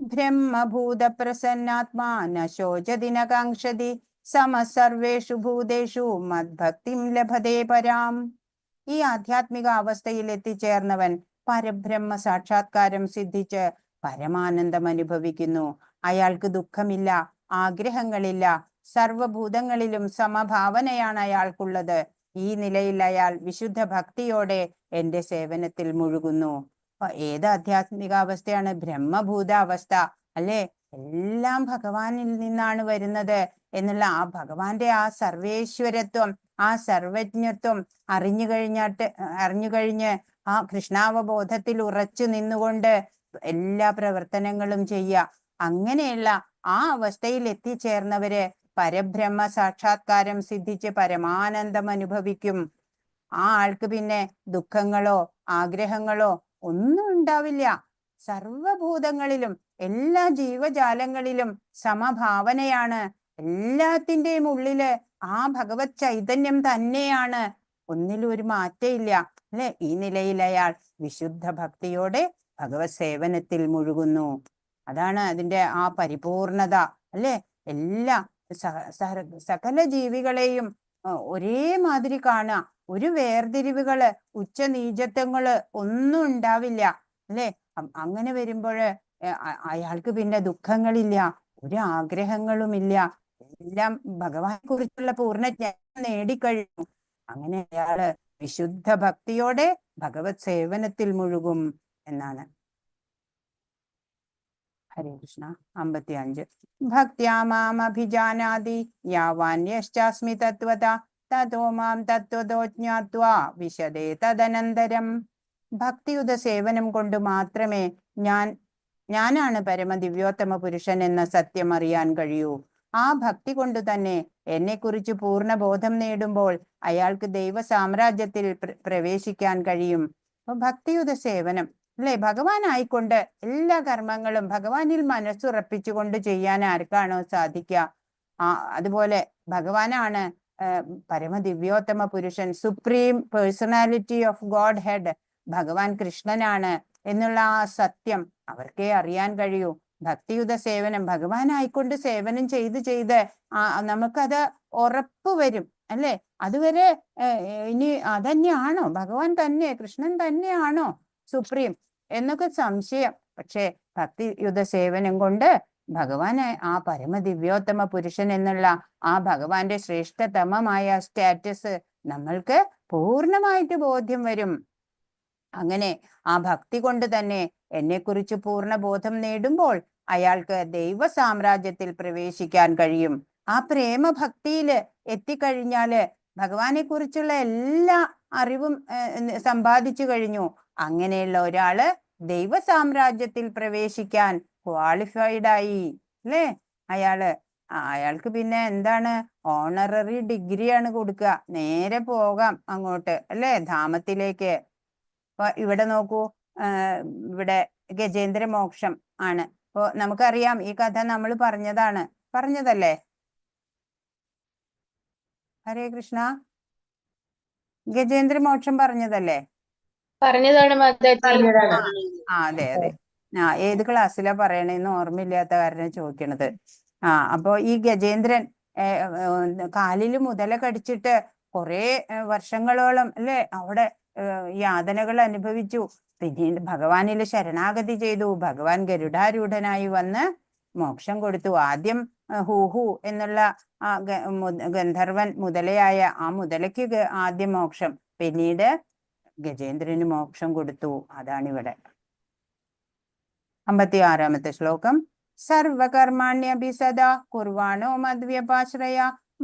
ബ്രഹ്മഭൂത പ്രസന്നാത്മാ ന ശോചതി ന കാംക്ഷതി സമസർവേഷു ഭൂതേഷു മദ്ഭക്തിം ലഭതേ പരാം. ഈ ആധ്യാത്മിക അവസ്ഥയിൽ എത്തിച്ചേർന്നവൻ പരബ്രഹ്മ സാക്ഷാത്കാരം സിദ്ധിച്ച് പരമാനന്ദം അനുഭവിക്കുന്നു. അയാൾക്ക് ദുഃഖമില്ല, ആഗ്രഹങ്ങളില്ല, സർവഭൂതങ്ങളിലും സമഭാവനയാണ് അയാൾക്കുള്ളത്. ഈ നിലയിൽ അയാൾ വിശുദ്ധ ഭക്തിയോടെ എന്റെ സേവനത്തിൽ മുഴുകുന്നു. ഏത് ആധ്യാത്മിക അവസ്ഥയാണ്? ബ്രഹ്മഭൂത അവസ്ഥ അല്ലെ. എല്ലാം ഭഗവാനിൽ നിന്നാണ് വരുന്നത് എന്നുള്ള ആ ഭഗവാന്റെ ആ സർവേശ്വരത്വം, ആ സർവജ്ഞത്വം അറിഞ്ഞു കഴിഞ്ഞ് ആ കൃഷ്ണാവബോധത്തിൽ ഉറച്ചു നിന്നുകൊണ്ട് എല്ലാ പ്രവർത്തനങ്ങളും ചെയ്യുക. അങ്ങനെയുള്ള ആ അവസ്ഥയിൽ എത്തിച്ചേർന്നവര് പരബ്രഹ്മ സാക്ഷാത്കാരം സിദ്ധിച്ച് പരമാനന്ദം അനുഭവിക്കും. ആ ആൾക്ക് പിന്നെ ദുഃഖങ്ങളോ ആഗ്രഹങ്ങളോ ഒന്നും ഉണ്ടാവില്ല. സർവഭൂതങ്ങളിലും എല്ലാ ജീവജാലങ്ങളിലും സമഭാവനയാണ്. എല്ലാത്തിൻ്റെയും ഉള്ളില് ആ ഭഗവത് ചൈതന്യം തന്നെയാണ്, ഒന്നിലും ഒരു മാറ്റമില്ല അല്ലെ. ഈ നിലയിൽ അയാൾ വിശുദ്ധ ഭക്തിയോടെ ഭഗവത് സേവനത്തിൽ മുഴുകുന്നു. അതാണ് അതിന്റെ ആ പരിപൂർണത അല്ലെ. എല്ലാ സകല ജീവികളെയും ഒരേ മാതിരി കാണുക, ഒരു വേർതിരിവുകള് ഉച്ചനീചത്വങ്ങള് ഒന്നും ഉണ്ടാവില്ല അല്ലെ. അങ്ങനെ വരുമ്പോഴ് അയാൾക്ക് പിന്നെ ദുഃഖങ്ങളില്ല, ഒരു ആഗ്രഹങ്ങളുമില്ല, എല്ലാം ഭഗവാനെ കുറിച്ചുള്ള പൂർണ്ണജ്ഞാനം നേടിക്കഴിഞ്ഞു. അങ്ങനെ അയാള് വിശുദ്ധ ഭക്തിയോടെ ഭഗവത് സേവനത്തിൽ മുഴുകും എന്നാണ്. ഹരേ കൃഷ്ണ. 55. ഭക്ത്യാ മാം അഭിജാനാതി യാവാന്യശ്ചാസ്മി തത്വത തതോ മാം തത്വതോ ജ്ഞാത്വാ വിശദേ തദനന്തരം. ഭക്തിയുത സേവനം കൊണ്ട് മാത്രമേ ഞാനാണ് പരമദിവ്യോത്തമ പുരുഷൻ എന്ന സത്യം അറിയാൻ കഴിയൂ. ആ ഭക്തി കൊണ്ട് തന്നെ എന്നെക്കുറിച്ച് പൂർണ്ണബോധം നേടുമ്പോൾ അയാൾക്ക് ദൈവ സാമ്രാജ്യത്തിൽ പ്രവേശിക്കാൻ കഴിയും. അപ്പൊ ഭക്തിയുത സേവനം അല്ലെ, ഭഗവാനായിക്കൊണ്ട് എല്ലാ കർമ്മങ്ങളും ഭഗവാനിൽ മനസ്സുറപ്പിച്ചുകൊണ്ട് ചെയ്യാൻ ആർക്കാണോ സാധിക്കുക, അതുപോലെ ഭഗവാനാണ് പരമദിവ്യോത്തമ പുരുഷൻ, supreme personality of God head ഭഗവാൻ കൃഷ്ണനാണ് എന്നുള്ള ആ സത്യം അവർക്കേ അറിയാൻ കഴിയൂ. ഭക്തിയുത സേവനം, ഭഗവാനായിക്കൊണ്ട് സേവനം ചെയ്ത് നമുക്കത് ഉറപ്പ് വരും അല്ലെ. അതുവരെ ഇനി അതന്നെയാണോ, ഭഗവാൻ തന്നെ, കൃഷ്ണൻ തന്നെയാണോ സുപ്രീം എന്നൊക്കെ സംശയം. പക്ഷെ ഭക്തിയുത സേവനം കൊണ്ട് ഭഗവാന് ആ പരമദിവ്യോത്തമ പുരുഷൻ എന്നുള്ള ആ ഭഗവാന്റെ ശ്രേഷ്ഠതമമായ സ്റ്റാറ്റസ് നമ്മൾക്ക് പൂർണ്ണമായിട്ട് ബോധ്യം വരും. അങ്ങനെ ആ ഭക്തി കൊണ്ട് തന്നെ എന്നെക്കുറിച്ച് പൂർണ്ണ ബോധം നേടുമ്പോൾ അയാൾക്ക് ദൈവ സാമ്രാജ്യത്തിൽ പ്രവേശിക്കാൻ കഴിയും. ആ പ്രേമഭക്തിയില് എത്തിക്കഴിഞ്ഞാല് ഭഗവാനെ കുറിച്ചുള്ള എല്ലാ അറിവും സമ്പാദിച്ചു കഴിഞ്ഞു. അങ്ങനെയുള്ള ഒരാള് ദൈവ സാമ്രാജ്യത്തിൽ പ്രവേശിക്കാൻ ക്വാളിഫൈഡ് ആയി അല്ലേ? അയാൾക്ക് പിന്നെ എന്താണ്, ഓണററി ഡിഗ്രിയാണ് കൊടുക്കുക. നേരെ പോകാം അങ്ങോട്ട് അല്ലേ, ധാമത്തിലേക്ക്. അപ്പൊ ഇവിടെ നോക്കൂ, ഇവിടെ ഗജേന്ദ്ര മോക്ഷം ആണ്. അപ്പൊ നമുക്കറിയാം, ഈ കഥ നമ്മൾ പറഞ്ഞതല്ലേ? ഹരേ കൃഷ്ണ, ഗജേന്ദ്ര മോക്ഷം പറഞ്ഞതല്ലേ?
പറഞ്ഞതാണ് മാതാജി.
അതെ അതെ. ഏത് ക്ലാസ്സിലാ പറയണേന്ന് ഓർമ്മയില്ലാത്ത കാരണം ചോദിക്കണത്. അപ്പൊ ഈ ഗജേന്ദ്രൻ കാലില് മുതല കടിച്ചിട്ട് കുറെ വർഷങ്ങളോളം അല്ലെ അവിടെ യാതനകൾ അനുഭവിച്ചു. പിന്നീട് ഭഗവാനില് ശരണാഗതി ചെയ്തു. ഭഗവാൻ ഗരുഡാരൂഢനായി വന്ന് മോക്ഷം കൊടുത്തു. ആദ്യം ഹൂഹു എന്നുള്ള ഗന്ധർവൻ മുതലയായ ആ മുതലയ്ക്ക് ആദ്യം മോക്ഷം, പിന്നീട് ഗജേന്ദ്രന് മോക്ഷം കൊടുത്തു. അതാണിവിടെ 56-ാമത്തെ ശ്ലോകം. സർവകർമാണ്യഭി സദാ കുർവാണോ മദ്വ്യപാശ്രയ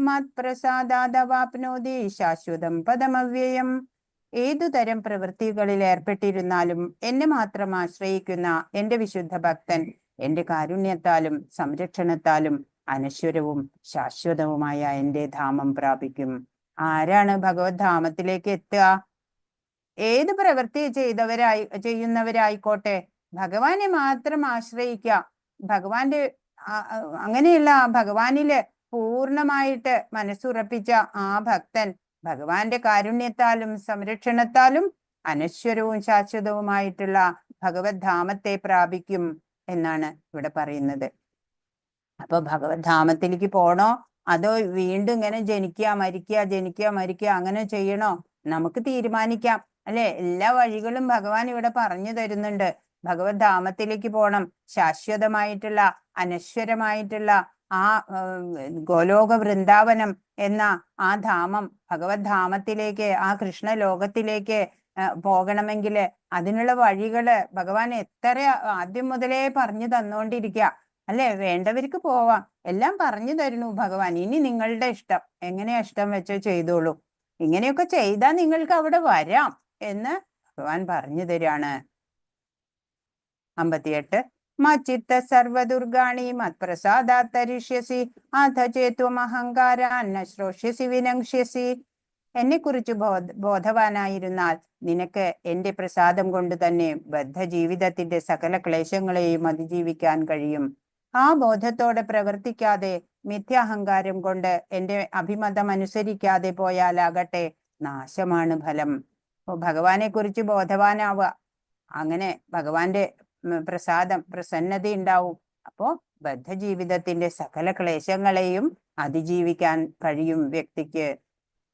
മത്പ്രസാദാദവാപ്നോതി ശാശ്വതം പദമവ്യയം. ഏതുതരം പ്രവൃത്തികളിൽ ഏർപ്പെട്ടിരുന്നാലും എന്നെ മാത്രം ആശ്രയിക്കുന്ന എന്റെ വിശുദ്ധ ഭക്തൻ എന്റെ കാരുണ്യത്താലും സംരക്ഷണത്താലും അനശ്വരവും ശാശ്വതവുമായ എന്റെ ധാമം പ്രാപിക്കും. ആരാണ് ഭഗവത് ധാമത്തിലേക്ക് എത്തുക? ഏത് പ്രവൃത്തി ചെയ്യുന്നവരായിക്കോട്ടെ, ഭഗവാനെ മാത്രം ആശ്രയിക്കുക. അങ്ങനെയുള്ള ഭഗവാനില് പൂർണ്ണമായിട്ട് മനസ്സുറപ്പിച്ച ആ ഭക്തൻ ഭഗവാന്റെ കാരുണ്യത്താലും സംരക്ഷണത്താലും അനശ്വരവും ശാശ്വതവുമായിട്ടുള്ള ഭഗവത് ധാമത്തെ പ്രാപിക്കും എന്നാണ് ഇവിടെ പറയുന്നത്. അപ്പൊ ഭഗവത് ധാമത്തിലേക്ക് പോണോ, അതോ വീണ്ടും ഇങ്ങനെ ജനിക്കുക മരിക്കുക അങ്ങനെ ചെയ്യണോ? നമുക്ക് തീരുമാനിക്കാം അല്ലെ? എല്ലാ വഴികളും ഭഗവാൻ ഇവിടെ പറഞ്ഞു തരുന്നുണ്ട്. ഭഗവത് ധാമത്തിലേക്ക് പോണം. ശാശ്വതമായിട്ടുള്ള അനശ്വരമായിട്ടുള്ള ആ ഗോലോക വൃന്ദാവനം എന്ന ആ ധാമം, ഭഗവത് ധാമത്തിലേക്ക്, ആ കൃഷ്ണ ലോകത്തിലേക്ക് പോകണമെങ്കിൽ അതിനുള്ള വഴികള് ഭഗവാൻ എത്ര ആദ്യം മുതലേ പറഞ്ഞു തന്നോണ്ടിരിക്കുക അല്ലെ? വേണ്ടവർക്ക് പോവാം, എല്ലാം പറഞ്ഞു തരുന്നു ഭഗവാൻ. ഇനി നിങ്ങളുടെ ഇഷ്ടം, എങ്ങനെയാ ഇഷ്ടം വെച്ചോ ചെയ്തോളൂ, ഇങ്ങനെയൊക്കെ ചെയ്താൽ നിങ്ങൾക്ക് അവിടെ വരാം എന്ന് ഭഗവാൻ പറഞ്ഞു തരാണ്. 58. മച്ചിത്ത സർവദുർഗാണി മത്പ്രസാദാത്തരിഷ്യസി അഥ ചേത്വം അഹങ്കാരാന്ന ശ്രോഷ്യസി വിനങ്ഷ്യസി. എന്നെ കുറിച്ച് ബോധവാനായിരുന്നാൽ നിനക്ക് എന്റെ പ്രസാദം കൊണ്ട് തന്നെ ബദ്ധ ജീവിതത്തിന്റെ സകല ക്ലേശങ്ങളെയും അതിജീവിക്കാൻ കഴിയും. ആ ബോധത്തോടെ പ്രവർത്തിക്കാതെ മിഥ്യാഹങ്കാരം കൊണ്ട് എന്റെ അഭിമതം അനുസരിക്കാതെ പോയാലാകട്ടെ നാശമാണ് ഫലം. ഭഗവാനെ കുറിച്ച് ബോധവാനാവുക, അങ്ങനെ ഭഗവാന്റെ പ്രസന്നത ഉണ്ടാവും. അപ്പോ ബദ്ധജീവിതത്തിന്റെ സകല ക്ലേശങ്ങളെയും അതിജീവിക്കാൻ കഴിയും വ്യക്തിക്ക്.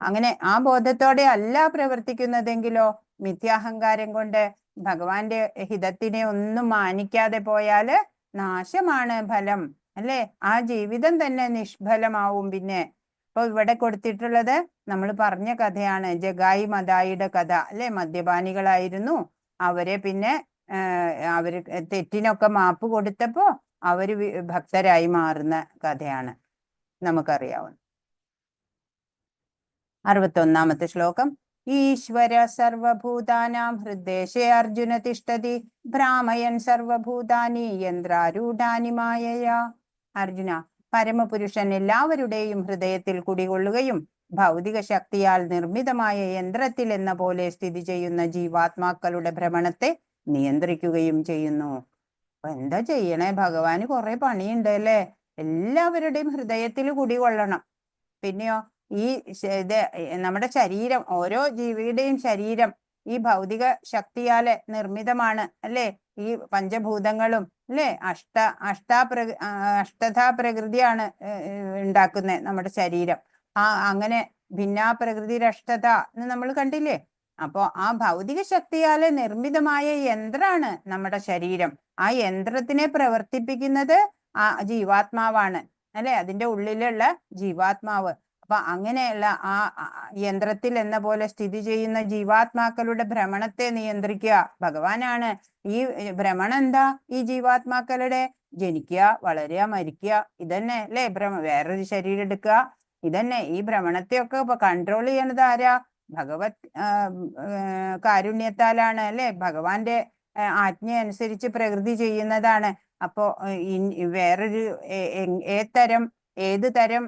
അങ്ങനെ ആ ബോധത്തോടെ അല്ല പ്രവർത്തിക്കുന്നതെങ്കിലോ മിഥ്യാഹങ്കാരം കൊണ്ട് ഭഗവാന്റെ ഹിതത്തിനെ ഒന്നും മാനിക്കാതെ പോയാല് നാശമാണ് ഫലം അല്ലെ? ആ ജീവിതം തന്നെ നിഷ്ഫലമാവും. പിന്നെ ഇപ്പൊ ഇവിടെ കൊടുത്തിട്ടുള്ളത് നമ്മൾ പറഞ്ഞ കഥയാണ്, ജഗായി മദായിയുടെ കഥ അല്ലെ? മദ്യപാനികളായിരുന്നു അവരെ, പിന്നെ അവര് തെറ്റിനൊക്കെ മാപ്പ് കൊടുത്തപ്പോ അവര് ഭക്തരായി മാറുന്ന കഥയാണ് നമുക്കറിയാവുന്നത്. 61-ാമത്തെ ശ്ലോകം. ഈശ്വര സർവഭൂതാനാം ഹൃദ്ദേശേ അർജുന തിഷ്ഠതി ഭ്രാമയൻ സർവഭൂതാനി യന്ത്രാരൂഢാനി മായയാ. അർജുന, പരമപുരുഷൻ എല്ലാവരുടെയും ഹൃദയത്തിൽ കുടികൊള്ളുകയും ഭൗതിക ശക്തിയാൽ നിർമ്മിതമായ യന്ത്രത്തിൽ എന്ന പോലെ സ്ഥിതി ചെയ്യുന്ന ജീവാത്മാക്കളുടെ ഭ്രമണത്തെ നിയന്ത്രിക്കുകയും ചെയ്യുന്നു. അപ്പൊ എന്താ ചെയ്യണേ? ഭഗവാന് കുറെ പണിയുണ്ട് അല്ലേ? എല്ലാവരുടെയും ഹൃദയത്തിൽ കുടികൊള്ളണം. പിന്നെയോ ഈ നമ്മുടെ ശരീരം, ഓരോ ജീവിയുടെയും ശരീരം ഈ ഭൗതിക ശക്തിയാല് നിർമ്മിതമാണ് അല്ലെ? ഈ പഞ്ചഭൂതങ്ങളും അല്ലെ? അഷ്ടധാ പ്രകൃതിയാണ് ഉണ്ടാക്കുന്നത് നമ്മുടെ ശരീരം. അങ്ങനെ ഭിന്നാ പ്രകൃതിരഷ്ടത എന്ന് നമ്മൾ കണ്ടില്ലേ? അപ്പോ ആ ഭൗതിക ശക്തിയാല് നിർമ്മിതമായ യന്ത്രാണ് നമ്മുടെ ശരീരം. ആ യന്ത്രത്തിനെ പ്രവർത്തിപ്പിക്കുന്നത് ആ ജീവാത്മാവാണ് അല്ലെ? അതിന്റെ ഉള്ളിലുള്ള ജീവാത്മാവ്. അപ്പൊ അങ്ങനെയുള്ള ആ യന്ത്രത്തിൽ എന്ന പോലെ സ്ഥിതി ചെയ്യുന്ന ജീവാത്മാക്കളുടെ ഭ്രമണത്തെ നിയന്ത്രിക്കുക ഭഗവാനാണ്. ഈ ഭ്രമണം എന്താ? ഈ ജീവാത്മാക്കളുടെ ജനിക്കുക, വളരുക, മരിക്കുക, ഇതന്നെ അല്ലേ വേറൊരു ശരീരം എടുക്കുക, ഇതന്നെ. ഈ ഭ്രമണത്തെയൊക്കെ ഇപ്പൊ കൺട്രോൾ ചെയ്യണത് ആരാ? ഭഗവത് കാരുണ്യത്താലാണ് അല്ലെ? ഭഗവാന്റെ ആജ്ഞ അനുസരിച്ച് പ്രകൃതി ചെയ്യുന്നതാണ്. അപ്പോ വേറൊരു ഏത് തരം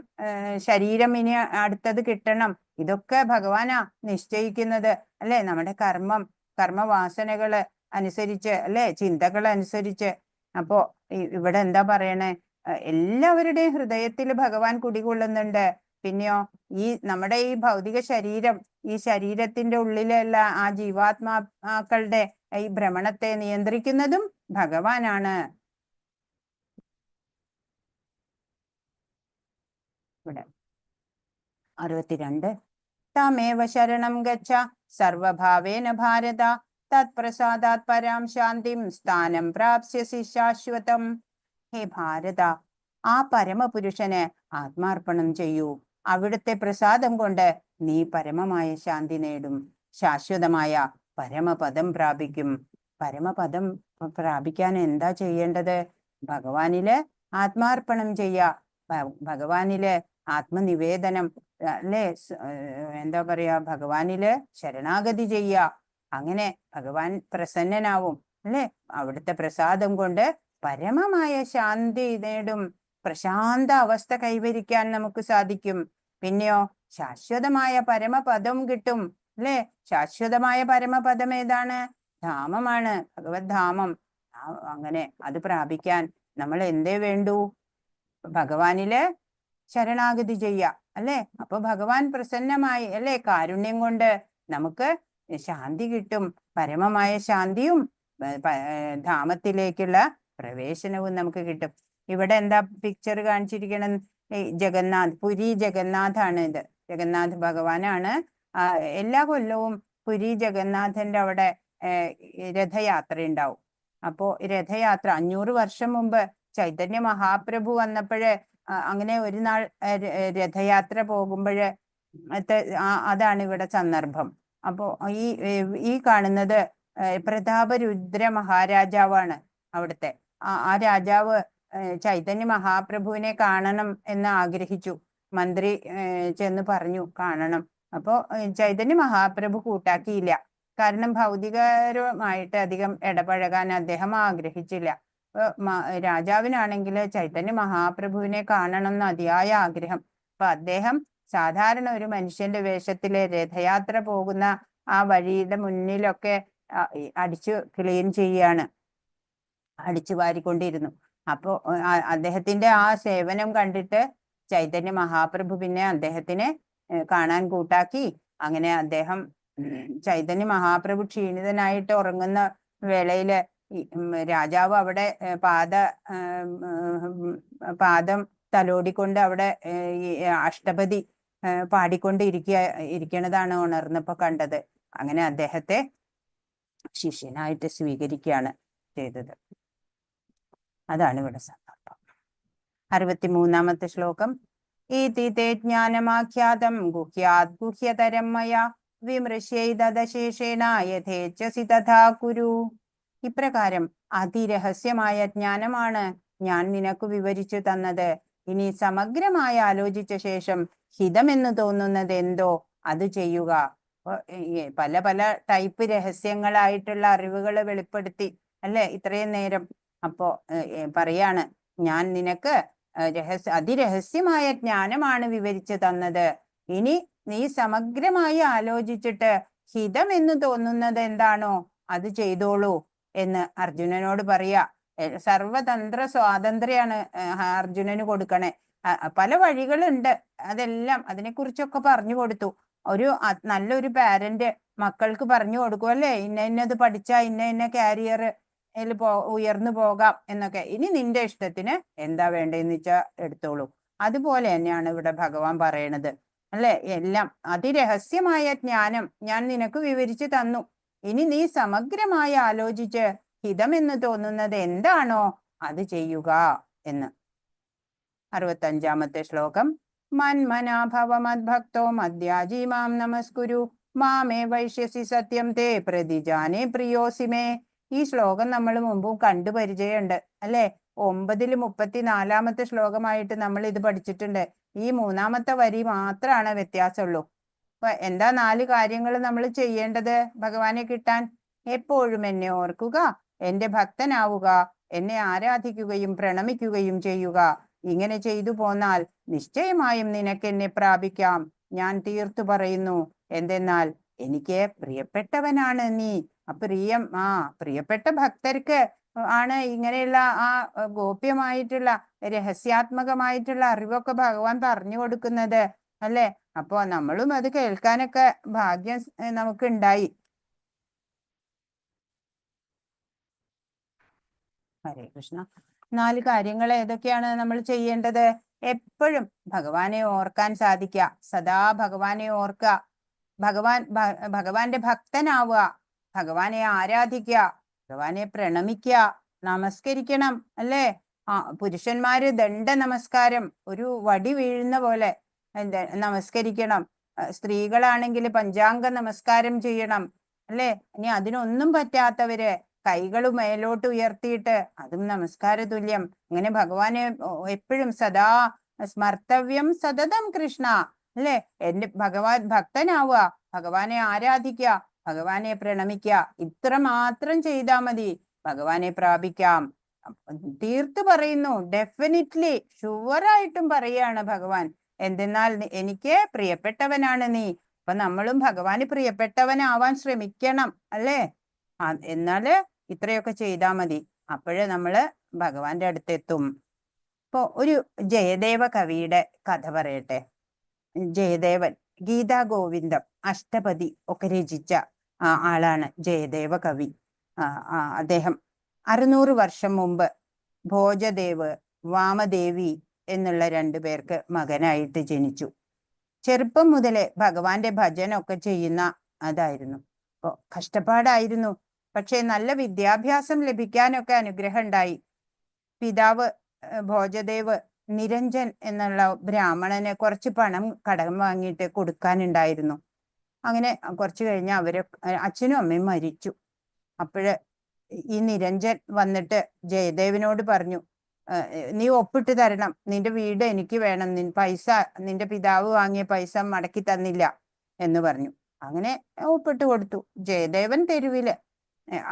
ശരീരം ഇനി അടുത്തത് കിട്ടണം, ഇതൊക്കെ ഭഗവാനാ നിശ്ചയിക്കുന്നത് അല്ലെ? നമ്മുടെ കർമ്മവാസനകള് അനുസരിച്ച് അല്ലെ, ചിന്തകൾ അനുസരിച്ച്. അപ്പോ ഇവിടെ എന്താ പറയണേ? എല്ലാവരുടെയും ഹൃദയത്തിൽ ഭഗവാൻ കുടികൊള്ളുന്നുണ്ട്. പിന്നെയോ നമ്മുടെ ഈ ഭൗതിക ശരീരം, ഈ ശരീരത്തിന്റെ ഉള്ളിലുള്ള ആ ജീവാത്മാക്കളുടെ ഈ ഭ്രമണത്തെ നിയന്ത്രിക്കുന്നതും ഭഗവാനാണ്. ഇവിടെ 62 തമേവ ശരണം ഗച്ഛ സർവഭാവേന ഭാരത തത്പ്രസാദാത് പരാം ശാന്തിം സ്ഥാനം പ്രാപ്സ്യസി ശാശ്വതം. ഹേ ഭാരത, ആ പരമപുരുഷന് ആത്മാർപ്പണം ചെയ്യൂ. അവിടുത്തെ പ്രസാദം കൊണ്ട് നീ പരമമായ ശാന്തി നേടും, ശാശ്വതമായ പരമപദം പ്രാപിക്കും. പരമപദം പ്രാപിക്കാൻ എന്താ ചെയ്യേണ്ടത്? ഭഗവാനില് ആത്മാർപ്പണം ചെയ്യുക, ഭഗവാനില് ആത്മനിവേദനം അല്ലെ, എന്താ പറയാ, ഭഗവാനില് ശരണാഗതി ചെയ്യുക. അങ്ങനെ ഭഗവാൻ പ്രസന്നനാവും അല്ലെ? അവിടുത്തെ പ്രസാദം കൊണ്ട് പരമമായ ശാന്തി നേടും, പ്രശാന്ത അവസ്ഥ കൈവരിക്കാൻ നമുക്ക് സാധിക്കും. പിന്നെയോ ശാശ്വതമായ പരമപദം കിട്ടും അല്ലെ? ശാശ്വതമായ പരമപദം ഏതാണ്? ധാമമാണ്, ഭഗവത് ധാമം. അങ്ങനെ അത് പ്രാപിക്കാൻ നമ്മൾ എന്തേ വേണ്ടൂ? ഭഗവാനില് ശരണാഗതി ചെയ്യുക അല്ലെ? അപ്പൊ ഭഗവാൻ പ്രസന്നമായി അല്ലെ, കാരുണ്യം കൊണ്ട് നമുക്ക് ശാന്തി കിട്ടും. പരമമായ ശാന്തിയും ധാമത്തിലേക്കുള്ള പ്രവേശനവും നമുക്ക് കിട്ടും. ഇവിടെ എന്താ പിക്ചർ കാണിച്ചിരിക്കണം? ജഗന്നാഥ്, പുരി ജഗന്നാഥാണ് ഇത്. ജഗന്നാഥ് ഭഗവാനാണ്. എല്ലാ കൊല്ലവും പുരി ജഗന്നാഥന്റെ അവിടെ രഥയാത്ര ഉണ്ടാവും. അപ്പോ രഥയാത്ര 500 വർഷം മുമ്പ് ചൈതന്യ മഹാപ്രഭു വന്നപ്പോഴ് അങ്ങനെ ഒരു നാൾ രഥയാത്ര പോകുമ്പോഴ് അതാണ് ഇവിടെ സന്ദർഭം. അപ്പോ ഈ കാണുന്നത് പ്രതാപരുദ്ര മഹാരാജാവാണ് അവിടുത്തെ. ആ രാജാവ് ചൈതന്യ മഹാപ്രഭുവിനെ കാണണം എന്ന് ആഗ്രഹിച്ചു. മന്ത്രി ചെന്ന് പറഞ്ഞു കാണണം. അപ്പോ ചൈതന്യ മഹാപ്രഭു കൂട്ടാക്കിയില്ല. കാരണം ഭൗതികരുമായിട്ട് അധികം ഇടപഴകാൻ അദ്ദേഹം ആഗ്രഹിച്ചില്ല. രാജാവിനാണെങ്കിൽ ചൈതന്യ മഹാപ്രഭുവിനെ കാണണം എന്ന് അതിയായ ആഗ്രഹം. അപ്പൊ അദ്ദേഹം സാധാരണ ഒരു മനുഷ്യന്റെ വേഷത്തില് രഥയാത്ര പോകുന്ന ആ വഴിയുടെ മുന്നിലൊക്കെ അടിച്ചു ക്ലീൻ ചെയ്യാണ്, അടിച്ചു വാരിക്കൊണ്ടിരുന്നു. അപ്പോ അദ്ദേഹത്തിന്റെ ആ സേവനം കണ്ടിട്ട് ചൈതന്യ മഹാപ്രഭു പിന്നെ അദ്ദേഹത്തിനെ കാണാൻ കൂട്ടാക്കി. അങ്ങനെ അദ്ദേഹം ചൈതന്യ മഹാപ്രഭു ക്ഷീണിതനായിട്ട് ഉറങ്ങുന്ന വേളയില് രാജാവ് അവിടെ പാദം തലോടിക്കൊണ്ട് അവിടെ ഈ അഷ്ടപതി പാടിക്കൊണ്ട് ഇരിക്കണതാണ് ഉണർന്നപ്പോ കണ്ടത്. അങ്ങനെ അദ്ദേഹത്തെ ശിഷ്യനായിട്ട് സ്വീകരിക്കുകയാണ് ചെയ്തത്. അതാണ് ഇവിടെ സന്ദർഭം. 63-ാമത്തെ ശ്ലോകം. ഈതി തേ ജ്ഞാനമാഖ്യാതം ഗുഹ്യാത് ഗുഹ്യതരം മയാ വിമൃശ്യൈതദശേഷേണ യഥേച്ഛസി തഥാ കുരു. ഇപ്രകാരം അതിരഹസ്യമായ ജ്ഞാനമാണ് ഞാൻ നിനക്ക് വിവരിച്ചു തന്നത്. ഇനി സമഗ്രമായി ആലോചിച്ച ശേഷം ഹിതമെന്ന് തോന്നുന്നത് എന്തോ അത് ചെയ്യുക. പല പല ടൈപ്പ് രഹസ്യങ്ങളായിട്ടുള്ള അറിവുകൾ വെളിപ്പെടുത്തി അല്ലെ ഇത്രയും നേരം. അപ്പോ പറയാണ്, ഞാൻ നിനക്ക് അതിരഹസ്യമായ ജ്ഞാനമാണ് വിവരിച്ചു തന്നത്. ഇനി നീ സമഗ്രമായി ആലോചിച്ചിട്ട് ഹിതം എന്ന് തോന്നുന്നത് എന്താണോ അത് ചെയ്തോളൂ എന്ന് അർജുനനോട് പറയാ. സർവതന്ത്ര സ്വാതന്ത്ര്യമാണ് അർജുനന് കൊടുക്കണേ. പല വഴികളുണ്ട്, അതെല്ലാം അതിനെക്കുറിച്ചൊക്കെ പറഞ്ഞു കൊടുത്തു. നല്ലൊരു പാരന്റ് മക്കൾക്ക് പറഞ്ഞു കൊടുക്കും അല്ലെ, ഇന്നത് പഠിച്ചാ ഇന്ന കാരിയർ ഉയർന്നു പോകാം എന്നൊക്കെ. ഇനി നിന്റെ ഇഷ്ടത്തിന് എന്താ വേണ്ടതെന്ന് വെച്ചാ എടുത്തോളൂ. അതുപോലെ തന്നെയാണ് ഇവിടെ ഭഗവാൻ പറയണത് അല്ലെ. എല്ലാം അതിരഹസ്യമായ ജ്ഞാനം ഞാൻ നിനക്ക് വിവരിച്ചു തന്നു. ഇനി നീ സമഗ്രമായി ആലോചിച്ച് ഹിതമെന്ന് തോന്നുന്നത് എന്താണോ അത് ചെയ്യുക എന്ന്. 65-ാമത്തെ ശ്ലോകം. മന്മനാഭവ മദ്ഭക്തോ മദ്യാജി മാം നമസ്കുരു മാമേ വൈശ്യസി സത്യം തേ പ്രതിജാനേ പ്രിയോസിമേ. ഈ ശ്ലോകം നമ്മൾ മുമ്പും കണ്ടു പരിചയമുണ്ട് അല്ലെ. 9-34 ശ്ലോകമായിട്ട് നമ്മൾ ഇത് പഠിച്ചിട്ടുണ്ട്. ഈ 3-ാമത്തെ വരി മാത്രമാണ് വ്യത്യാസമുള്ളൂ. അപ്പൊ എന്താ 4 കാര്യങ്ങൾ നമ്മൾ ചെയ്യേണ്ടത് ഭഗവാനെ കിട്ടാൻ? എപ്പോഴും എന്നെ ഓർക്കുക, എന്റെ ഭക്തനാവുക, എന്നെ ആരാധിക്കുകയും പ്രണമിക്കുകയും ചെയ്യുക. ഇങ്ങനെ ചെയ്തു പോന്നാൽ നിശ്ചയമായും നിനക്ക് എന്നെ പ്രാപിക്കാം. ഞാൻ തീർത്തു പറയുന്നു. എന്തെന്നാൽ എനിക്ക് പ്രിയപ്പെട്ടവനാണ് നീ. പ്രിയപ്പെട്ട ഭക്തർക്ക് ആണ് ഇങ്ങനെയുള്ള ആ ഗോപ്യമായിട്ടുള്ള രഹസ്യാത്മകമായിട്ടുള്ള അറിവൊക്കെ ഭഗവാൻ പറഞ്ഞു കൊടുക്കുന്നത് അല്ലെ. അപ്പൊ നമ്മളും അത് കേൾക്കാനൊക്കെ ഭാഗ്യം നമുക്ക് ഉണ്ടായി. ഹരേ കൃഷ്ണ. 4 കാര്യങ്ങൾ ഏതൊക്കെയാണ് നമ്മൾ ചെയ്യേണ്ടത്? എപ്പോഴും ഭഗവാനെ ഓർക്കാൻ സാധിക്കുക, സദാ ഭഗവാനെ ഓർക്കുക, ഭഗവാന്റെ ഭക്തനാവുക, ഭഗവാനെ ആരാധിക്കുക, ഭഗവാനെ പ്രണമിക്കുക, നമസ്കരിക്കണം അല്ലേ. പുരുഷന്മാര് ദണ്ഡ നമസ്കാരം, ഒരു വടി വീഴുന്ന പോലെ നമസ്കരിക്കണം. സ്ത്രീകളാണെങ്കിൽ പഞ്ചാംഗ നമസ്കാരം ചെയ്യണം അല്ലെ. ഇനി അതിനൊന്നും പറ്റാത്തവര് കൈകൾ മേലോട്ട് ഉയർത്തിയിട്ട് അതും നമസ്കാര തുല്യം. ഇങ്ങനെ ഭഗവാനെ എപ്പോഴും സദാ സ്മർത്തവ്യം സതതം കൃഷ്ണ അല്ലെ. എന്റെ ഭക്തനാവുക, ഭഗവാനെ ആരാധിക്കുക, ഭഗവാനെ പ്രണമിക്കുക. ഇത്ര മാത്രം ചെയ്താൽ മതി, ഭഗവാനെ പ്രാപിക്കാം. തീർത്തു പറയുന്നു, ഡെഫിനിറ്റ്ലി ഷുവറായിട്ടും പറയാണ് ഭഗവാൻ. എന്തെന്നാൽ എനിക്ക് പ്രിയപ്പെട്ടവനാണ് നീ. അപ്പൊ നമ്മളും ഭഗവാന് പ്രിയപ്പെട്ടവനാവാൻ ശ്രമിക്കണം അല്ലേ. എന്നാല് ഇത്രയൊക്കെ ചെയ്താൽ മതി, അപ്പോഴേ നമ്മള് ഭഗവാന്റെ അടുത്തെത്തും. ഇപ്പൊ ഒരു ജയദേവ കവിയുടെ കഥ പറയട്ടെ. ജയദേവൻ ഗീതാ ഗോവിന്ദം അഷ്ടപതി ഒക്കെ രചിച്ച ആളാണ് ജയദേവ കവി. അദ്ദേഹം 600 വർഷം മുമ്പ് ഭോജദേവ്, വാമദേവി എന്നുള്ള 2 പേർക്ക് മകനായിട്ട് ജനിച്ചു. ചെറുപ്പം മുതലേ ഭഗവാന്റെ ഭജനൊക്കെ ചെയ്യുന്ന അതായിരുന്നു. അപ്പൊ കഷ്ടപ്പാടായിരുന്നു. പക്ഷെ നല്ല വിദ്യാഭ്യാസം ലഭിക്കാനൊക്കെ അനുഗ്രഹം ഉണ്ടായി. പിതാവ് ഭോജദേവ് നിരഞ്ജൻ എന്നുള്ള ബ്രാഹ്മണനെ കുറച്ച് പണം കടം വാങ്ങിയിട്ട് കൊടുക്കാനുണ്ടായിരുന്നു. അങ്ങനെ കുറച്ചു കഴിഞ്ഞ് അച്ഛനും അമ്മയും മരിച്ചു. അപ്പോഴ് ഈ നിരഞ്ജൻ വന്നിട്ട് ജയദേവനോട് പറഞ്ഞു, നീ ഒപ്പിട്ട് തരണം, നിന്റെ വീട് എനിക്ക് വേണം, നിന്റെ പിതാവ് വാങ്ങിയ പൈസ മടക്കി തന്നില്ല എന്ന് പറഞ്ഞു. അങ്ങനെ ഒപ്പിട്ട് കൊടുത്തു. ജയദേവൻ തെരുവില്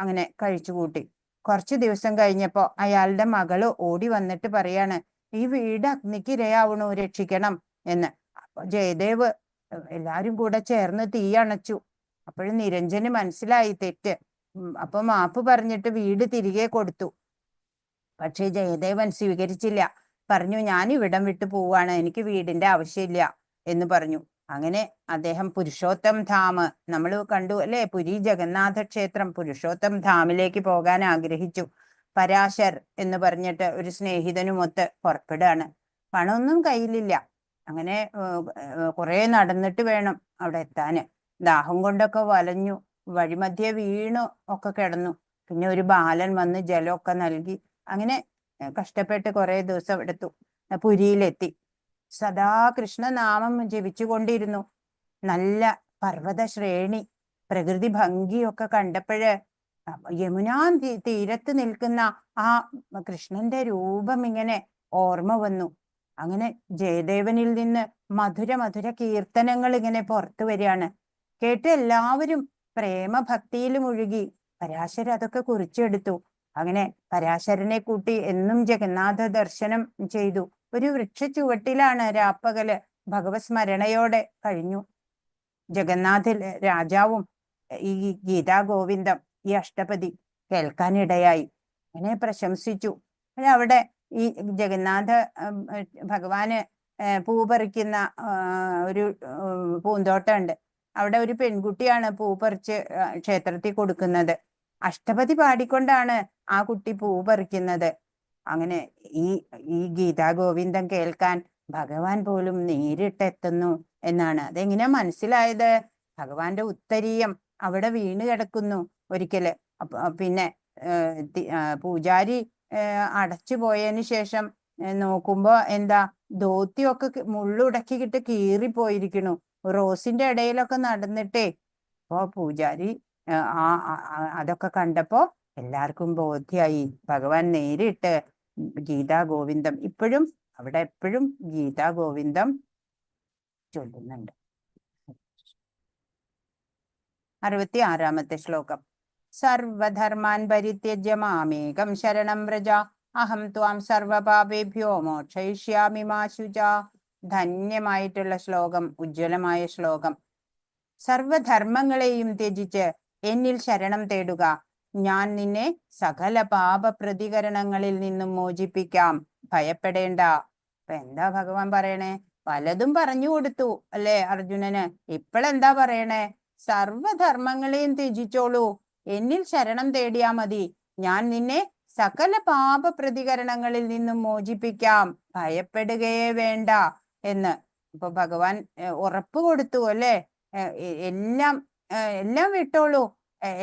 അങ്ങനെ കഴിച്ചു കൂട്ടി. കുറച്ചു ദിവസം കഴിഞ്ഞപ്പോ അയാളുടെ മകള് ഓടി വന്നിട്ട് പറയാണ്, ഈ വീട് അഗ്നിക്ക് ഇരയാവണു, രക്ഷിക്കണം എന്ന്. അപ്പൊ ജയദേവ് എല്ലാരും കൂടെ ചേർന്ന് തീ അണച്ചു. അപ്പോഴും നിരഞ്ജന് മനസ്സിലായി തെറ്റ്. അപ്പൊ മാപ്പ് പറഞ്ഞിട്ട് വീട് തിരികെ കൊടുത്തു. പക്ഷേ ജയദേവൻ സ്വീകരിച്ചില്ല. പറഞ്ഞു, ഞാൻ ഇവിടം വിട്ടു പോവാണ്, എനിക്ക് വീടിന്റെ ആവശ്യമില്ല എന്ന് പറഞ്ഞു. അങ്ങനെ അദ്ദേഹം പുരുഷോത്തം ധാം, നമ്മൾ കണ്ടു അല്ലെ, പുരി ജഗന്നാഥ ക്ഷേത്രം, പുരുഷോത്തം ധാമിലേക്ക് പോകാൻ ആഗ്രഹിച്ചു. പരാശർ എന്ന് പറഞ്ഞിട്ട് ഒരു സ്നേഹിതനുമൊത്ത് പുറപ്പെടുകയാണ്. പണമൊന്നും കയ്യിലില്ല. അങ്ങനെ കുറെ നടന്നിട്ട് വേണം അവിടെ എത്താന്. ദാഹം കൊണ്ടൊക്കെ വലഞ്ഞു, വഴിമധ്യേ വീണു ഒക്കെ കിടന്നു. പിന്നെ ഒരു ബാലൻ വന്ന് ജലമൊക്കെ നൽകി. അങ്ങനെ കഷ്ടപ്പെട്ട് കുറെ ദിവസം എടുത്തു. പുരിയിലെത്തി. സദാ കൃഷ്ണനാമം ജപിച്ചുകൊണ്ടിരുന്നു. നല്ല പർവ്വത ശ്രേണി, പ്രകൃതി ഭംഗിയൊക്കെ കണ്ടപ്പോഴ് യമുനാ തീരത്ത് നിൽക്കുന്ന ആ കൃഷ്ണന്റെ രൂപം ഇങ്ങനെ ഓർമ്മ വന്നു. അങ്ങനെ ജയദേവനിൽ നിന്ന് മധുര മധുര കീർത്തനങ്ങൾ ഇങ്ങനെ പുറത്തു വരികയാണ്. കേട്ട് എല്ലാവരും പ്രേമഭക്തിയിൽ മുഴുകി. പരാശരൻ അതൊക്കെ കുറിച്ചെടുത്തു. അങ്ങനെ പരാശരനെ കൂട്ടി എന്നും ജഗന്നാഥ ദർശനം ചെയ്തു. ഒരു വൃക്ഷ ചുവട്ടിലാണ് രാപ്പകല് ഭഗവത് സ്മരണയോടെ കഴിഞ്ഞു. ജഗന്നാഥ രാജാവും ഈ ഗീതാ ഗോവിന്ദം, ഈ അഷ്ടപതി കേൾക്കാനിടയായി. അങ്ങനെ പ്രശംസിച്ചു. അവിടെ ഈ ജഗന്നാഥ ഭഗവാന് പൂ പറിക്കുന്ന ഒരു പൂന്തോട്ടമുണ്ട്. അവിടെ ഒരു പെൺകുട്ടിയാണ് പൂ പറിച്ച് ക്ഷേത്രത്തിൽ കൊടുക്കുന്നത്. അഷ്ടപതി പാടിക്കൊണ്ടാണ് ആ കുട്ടി പൂ പറിക്കുന്നത്. അങ്ങനെ ഈ ഗീതാ ഗോവിന്ദം കേൾക്കാൻ ഭഗവാൻ പോലും നേരിട്ടെത്തുന്നു എന്നാണ്. അതെങ്ങനെയാ മനസ്സിലായത്? ഭഗവാന്റെ ഉത്തരീയം അവിടെ വീണ് കിടക്കുന്നു ഒരിക്കല്. പിന്നെ പൂജാരി അടച്ചു പോയതിന് ശേഷം നോക്കുമ്പോ എന്താ, ധോത്തിയൊക്കെ മുള്ളുടക്കിക്കിട്ട് കീറിപ്പോയിരിക്കണു. റോസിന്റെ ഇടയിലൊക്കെ നടന്നിട്ടേ. അപ്പോ പൂജാരി അതൊക്കെ കണ്ടപ്പോ എല്ലാവർക്കും ബോധ്യായി. ഭഗവാൻ നേരിട്ട് ഗീതാ ഗോവിന്ദം ഇപ്പോഴും അവിടെ എപ്പോഴും ഗീതാ ഗോവിന്ദം ചൊല്ലുന്നുണ്ട്. 66-ാമത്തെ ശ്ലോകം. സർവധർമാൻ പരിത്യജ്യ മാമേകം ശരണം വ്രജ അഹം ത്വാം സർവപാപേഭ്യോ മോക്ഷയിഷ്യാമി മാ ശുചാ. ധന്യമായിട്ടുള്ള ശ്ലോകം, ഉജ്ജ്വലമായ ശ്ലോകം. സർവധർമ്മങ്ങളെയും ത്യജിച്ച് എന്നിൽ ശരണം തേടുക. ഞാൻ നിന്നെ സകല പാപ പ്രതികരണങ്ങളിൽ നിന്നും മോചിപ്പിക്കാം. ഭയപ്പെടേണ്ട. അപ്പൊ എന്താ ഭഗവാൻ പറയണേ? പലതും പറഞ്ഞു കൊടുത്തു അല്ലേ അർജുനന്. ഇപ്പോഴെന്താ പറയണേ? സർവധർമ്മങ്ങളെയും ത്യജിച്ചോളൂ, എന്നിൽ ശരണം തേടിയാ മതി. ഞാൻ നിന്നെ സകല പാപ പ്രതികരണങ്ങളിൽ നിന്നും മോചിപ്പിക്കാം. ഭയപ്പെടുകയേ വേണ്ട എന്ന് ഇപ്പൊ ഭഗവാൻ ഉറപ്പ് കൊടുത്തു അല്ലേ. എല്ലാം എല്ലാം വിട്ടോളൂ,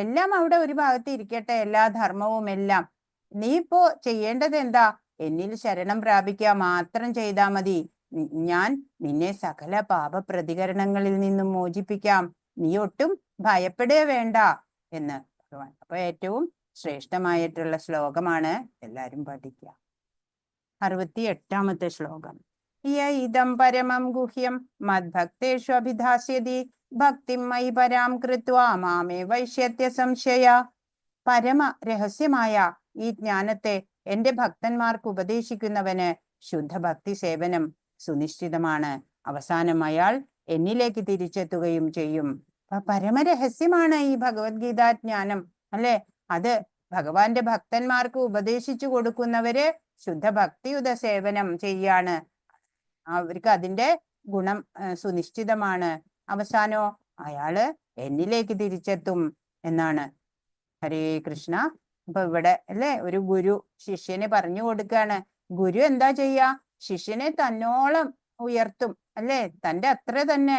എല്ലാം അവിടെ ഒരു ഭാഗത്ത് ഇരിക്കട്ടെ, എല്ലാ ധർമ്മവും എല്ലാം. നീ ഇപ്പോ ചെയ്യേണ്ടത് എന്താ? എന്നിൽ ശരണം പ്രാപിക്കുക മാത്രം ചെയ്താൽ മതി. ഞാൻ നിന്നെ സകല പാപ പ്രതികരണങ്ങളിൽ നിന്നും മോചിപ്പിക്കാം. നീ ഒട്ടും ഭയപ്പെടുക വേണ്ട എന്ന് ഭഗവാൻ. അപ്പൊ ഏറ്റവും ശ്രേഷ്ഠമായിട്ടുള്ള ശ്ലോകമാണ്, എല്ലാരും പഠിക്കുക. 68-ാമത്തെ ശ്ലോകം. ഇദം പരമം ഗുഹ്യം മദ്ഭക്തേഷു അഭിധാസ്യതി ഭക്തിം മയി പരാം കൃത്വാ മാമേ വൈശ്യത്യ സംശയ. പരമ രഹസ്യമായ ഈ ജ്ഞാനത്തെ എന്റെ ഭക്തന്മാർക്ക് ഉപദേശിക്കുന്നവന് ശുദ്ധഭക്തി സേവനം സുനിശ്ചിതമാണ്. അവസാനം അയാൾ എന്നിലേക്ക് തിരിച്ചെത്തുകയും ചെയ്യും. പരമരഹസ്യമാണ് ഈ ഭഗവത്ഗീതാ ജ്ഞാനം അല്ലെ. അത് ഭഗവാന്റെ ഭക്തന്മാർക്ക് ഉപദേശിച്ചു കൊടുക്കുന്നവര് ശുദ്ധഭക്തിയുത സേവനം ചെയ്യാണ്. അവർക്ക് അതിന്റെ ഗുണം സുനിശ്ചിതമാണ്. അവസാനോ അയാള് എന്നിലേക്ക് തിരിച്ചെത്തും എന്നാണ്. ഹരേ കൃഷ്ണ. അപ്പൊ ഇവിടെ അല്ലെ ഒരു ഗുരു ശിഷ്യന് പറഞ്ഞു കൊടുക്കാണ്. ഗുരു എന്താ ചെയ്യാ? ശിഷ്യനെ തന്നോളം ഉയർത്തും അല്ലെ. തന്റെ അത്ര തന്നെ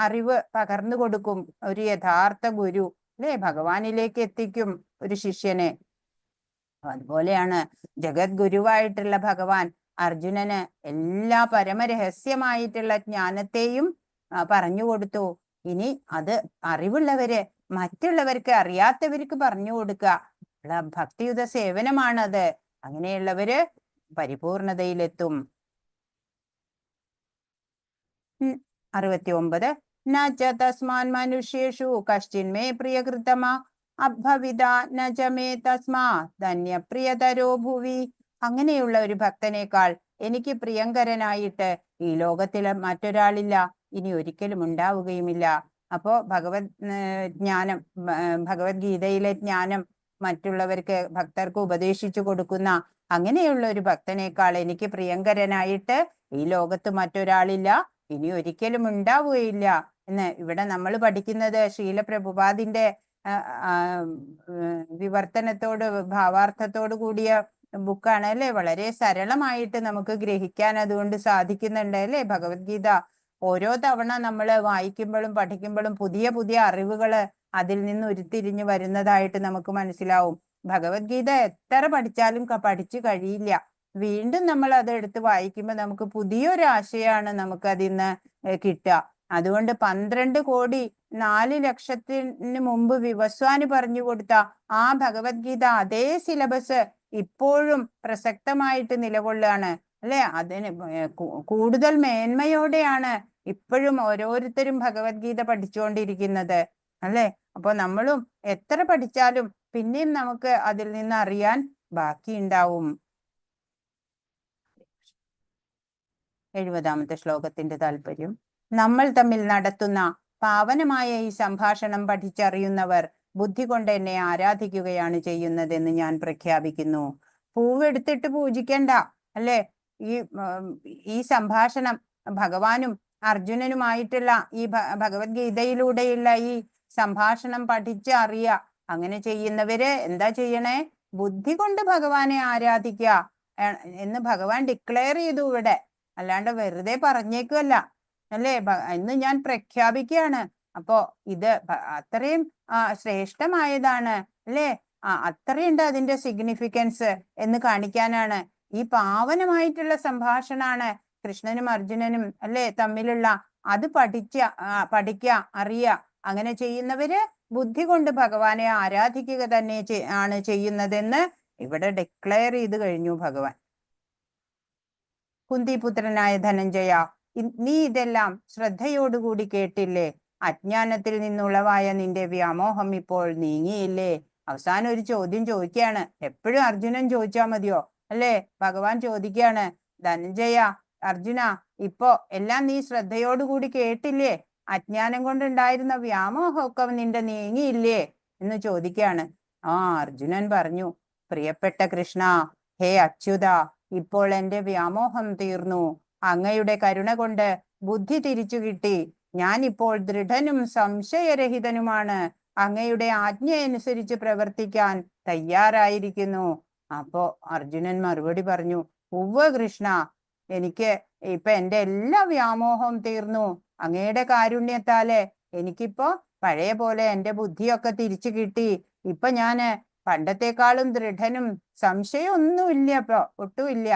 അറിവ് പകർന്നു കൊടുക്കും ഒരു യഥാർത്ഥ ഗുരു അല്ലെ. ഭഗവാനിലേക്ക് എത്തിക്കും ഒരു ശിഷ്യനെ. അതുപോലെയാണ് ജഗദ്ഗുരുവായിട്ടുള്ള ഭഗവാൻ അർജുനന് എല്ലാ പരമരഹസ്യമായിട്ടുള്ള ജ്ഞാനത്തെയും പറഞ്ഞു കൊടുത്തു. ഇനി അത് അറിവുള്ളവര് മറ്റുള്ളവർക്ക് അറിയാത്തവർക്ക് പറഞ്ഞു കൊടുക്കുക. ഭക്തിയുത സേവനമാണത്. അങ്ങനെയുള്ളവര് പരിപൂർണതയിലെത്തും. 69. നച തസ്മാൻ മനുഷ്യേഷു കശ്ചിന്മേ പ്രിയകൃതമ അഭവിത നച മേ തസ്മാ ധന്യപ്രിയതരോ ഭുവി. അങ്ങനെയുള്ള ഒരു ഭക്തനേക്കാൾ എനിക്ക് പ്രിയങ്കരനായിട്ട് ഈ ലോകത്തിലെ മറ്റൊരാളില്ല, ഇനി ഒരിക്കലും ഉണ്ടാവുകയുമില്ല. അപ്പോ ജ്ഞാനം, ഭഗവത്ഗീതയിലെ ജ്ഞാനം മറ്റുള്ളവർക്ക് ഭക്തർക്ക് ഉപദേശിച്ചു കൊടുക്കുന്ന അങ്ങനെയുള്ള ഒരു ഭക്തനേക്കാൾ എനിക്ക് പ്രിയങ്കരനായിട്ട് ഈ ലോകത്ത് മറ്റൊരാളില്ല, ഇനി ഒരിക്കലും ഉണ്ടാവുകയില്ല എന്ന് ഇവിടെ നമ്മൾ പഠിക്കുന്നത് ശീലപ്രഭുപാദിന്റെ വിവർത്തനത്തോട് ഭാവാർത്ഥത്തോട് കൂടിയ ബുക്കാണ് അല്ലെ. വളരെ സരളമായിട്ട് നമുക്ക് ഗ്രഹിക്കാൻ അതുകൊണ്ട് സാധിക്കുന്നുണ്ട് അല്ലെ. ഭഗവത്ഗീത ഓരോ തവണ നമ്മൾ വായിക്കുമ്പോഴും പഠിക്കുമ്പോഴും പുതിയ പുതിയ അറിവുകൾ അതിൽ നിന്ന് ഉരുത്തിരിഞ്ഞു വരുന്നതായിട്ട് നമുക്ക് മനസ്സിലാവും. ഭഗവത്ഗീത എത്ര പഠിച്ചാലും പഠിച്ചു കഴിയില്ല. വീണ്ടും നമ്മൾ അത് എടുത്ത് വായിക്കുമ്പോൾ നമുക്ക് പുതിയൊരു ആശയമാണ് നമുക്ക് അതിൽ നിന്ന് കിട്ടുക. അതുകൊണ്ട് 12,04,00,000 മുമ്പ് വിവസ്വാന് പറഞ്ഞു കൊടുത്ത ആ ഭഗവത്ഗീത അതേ സിലബസ് ഇപ്പോഴും പ്രസക്തമായിട്ട് നിലകൊള്ളുകയാണ് അല്ലെ. അതിന് കൂടുതൽ മേന്മയോടെയാണ് ഇപ്പോഴും ഓരോരുത്തരും ഭഗവത്ഗീത പഠിച്ചുകൊണ്ടിരിക്കുന്നത് അല്ലെ. അപ്പൊ നമ്മളും എത്ര പഠിച്ചാലും പിന്നെയും നമുക്ക് അതിൽ നിന്ന് അറിയാൻ ബാക്കിയുണ്ടാവും. 70-ാമത്തെ ശ്ലോകത്തിന്റെ താല്പര്യം. നമ്മൾ തമ്മിൽ നടത്തുന്ന പാവനമായ ഈ സംഭാഷണം പഠിച്ചറിയുന്നവർ ബുദ്ധി കൊണ്ട് എന്നെ ആരാധിക്കുകയാണ് ചെയ്യുന്നതെന്ന് ഞാൻ പ്രഖ്യാപിക്കുന്നു. പൂവെടുത്തിട്ട് പൂജിക്കണ്ട അല്ലെ. ഈ സംഭാഷണം ഭഗവാനും അർജുനനുമായിട്ടുള്ള ഈ ഭഗവത്ഗീതയിലൂടെയുള്ള ഈ സംഭാഷണം പഠിച്ച് അറിയുക. അങ്ങനെ ചെയ്യുന്നവര് എന്താ ചെയ്യണേ? ബുദ്ധി കൊണ്ട് ഭഗവാനെ ആരാധിക്കുക എന്ന് ഭഗവാൻ ഡിക്ലെയർ ചെയ്തു ഇവിടെ. അല്ലാണ്ട് വെറുതെ പറഞ്ഞേക്കുമല്ല അല്ലേ. ഇന്ന് ഞാൻ പ്രഖ്യാപിക്കുകയാണ്. അപ്പോ ഇത് അത്രയും ശ്രേഷ്ഠമായതാണ് അല്ലേ. അത്രയുണ്ട് അതിന്റെ സിഗ്നിഫിക്കൻസ് എന്ന് കാണിക്കാനാണ് ഈ പാവനമായിട്ടുള്ള സംഭാഷണാണ് കൃഷ്ണനും അർജുനനും അല്ലെ തമ്മിലുള്ള. അത് പഠിക്ക അറിയ. അങ്ങനെ ചെയ്യുന്നവര് ബുദ്ധി കൊണ്ട് ഭഗവാനെ ആരാധിക്കുക തന്നെ ആണ് ചെയ്യുന്നതെന്ന് ഇവിടെ ഡിക്ലെയർ ചെയ്ത് കഴിഞ്ഞു ഭഗവാൻ. കുന്തിപുത്രനായ ധനഞ്ജയ, നീ ഇതെല്ലാം ശ്രദ്ധയോടുകൂടി കേട്ടില്ലേ? അജ്ഞാനത്തിൽ നിന്നുളവായ നിന്റെ വ്യാമോഹം ഇപ്പോൾ നീങ്ങിയില്ലേ? അവസാനം ഒരു ചോദ്യം ചോദിക്കുകയാണ്. എപ്പോഴും അർജുനൻ ചോദിച്ചാൽ മതിയോ? അല്ലേ? ഭഗവാൻ ചോദിക്കുകയാണ്, ധനഞ്ജയ, അർജുന, ഇപ്പോ എല്ലാം നീ ശ്രദ്ധയോടുകൂടി കേട്ടില്ലേ? അജ്ഞാനം കൊണ്ടുണ്ടായിരുന്ന വ്യാമോഹമൊക്കെ നിന്റെ നീങ്ങിയില്ലേ എന്ന് ചോദിക്കുകയാണ്. അർജുനൻ പറഞ്ഞു, പ്രിയപ്പെട്ട കൃഷ്ണ, ഹേ അച്യുത, ഇപ്പോൾ എന്റെ വ്യാമോഹം തീർന്നു. അങ്ങയുടെ കരുണ കൊണ്ട് ബുദ്ധി തിരിച്ചു കിട്ടി. ഞാനിപ്പോൾ ദൃഢനും സംശയരഹിതനുമാണ്. അങ്ങയുടെ ആജ്ഞയനുസരിച്ച് പ്രവർത്തിക്കാൻ തയ്യാറായിരിക്കുന്നു. അപ്പോ അർജുനൻ മറുപടി പറഞ്ഞു, ഉവ്വ് കൃഷ്ണ, എനിക്ക് ഇപ്പൊ എന്റെ എല്ലാ വ്യാമോഹവും തീർന്നു. അങ്ങയുടെ കാരുണ്യത്താല് എനിക്കിപ്പോ പഴയ പോലെ എന്റെ ബുദ്ധിയൊക്കെ തിരിച്ചു കിട്ടി. ഇപ്പൊ ഞാന് പണ്ടത്തെക്കാളും ദൃഢനും സംശയമൊന്നുമില്ല, ഇപ്പൊ ഒട്ടുമില്ല.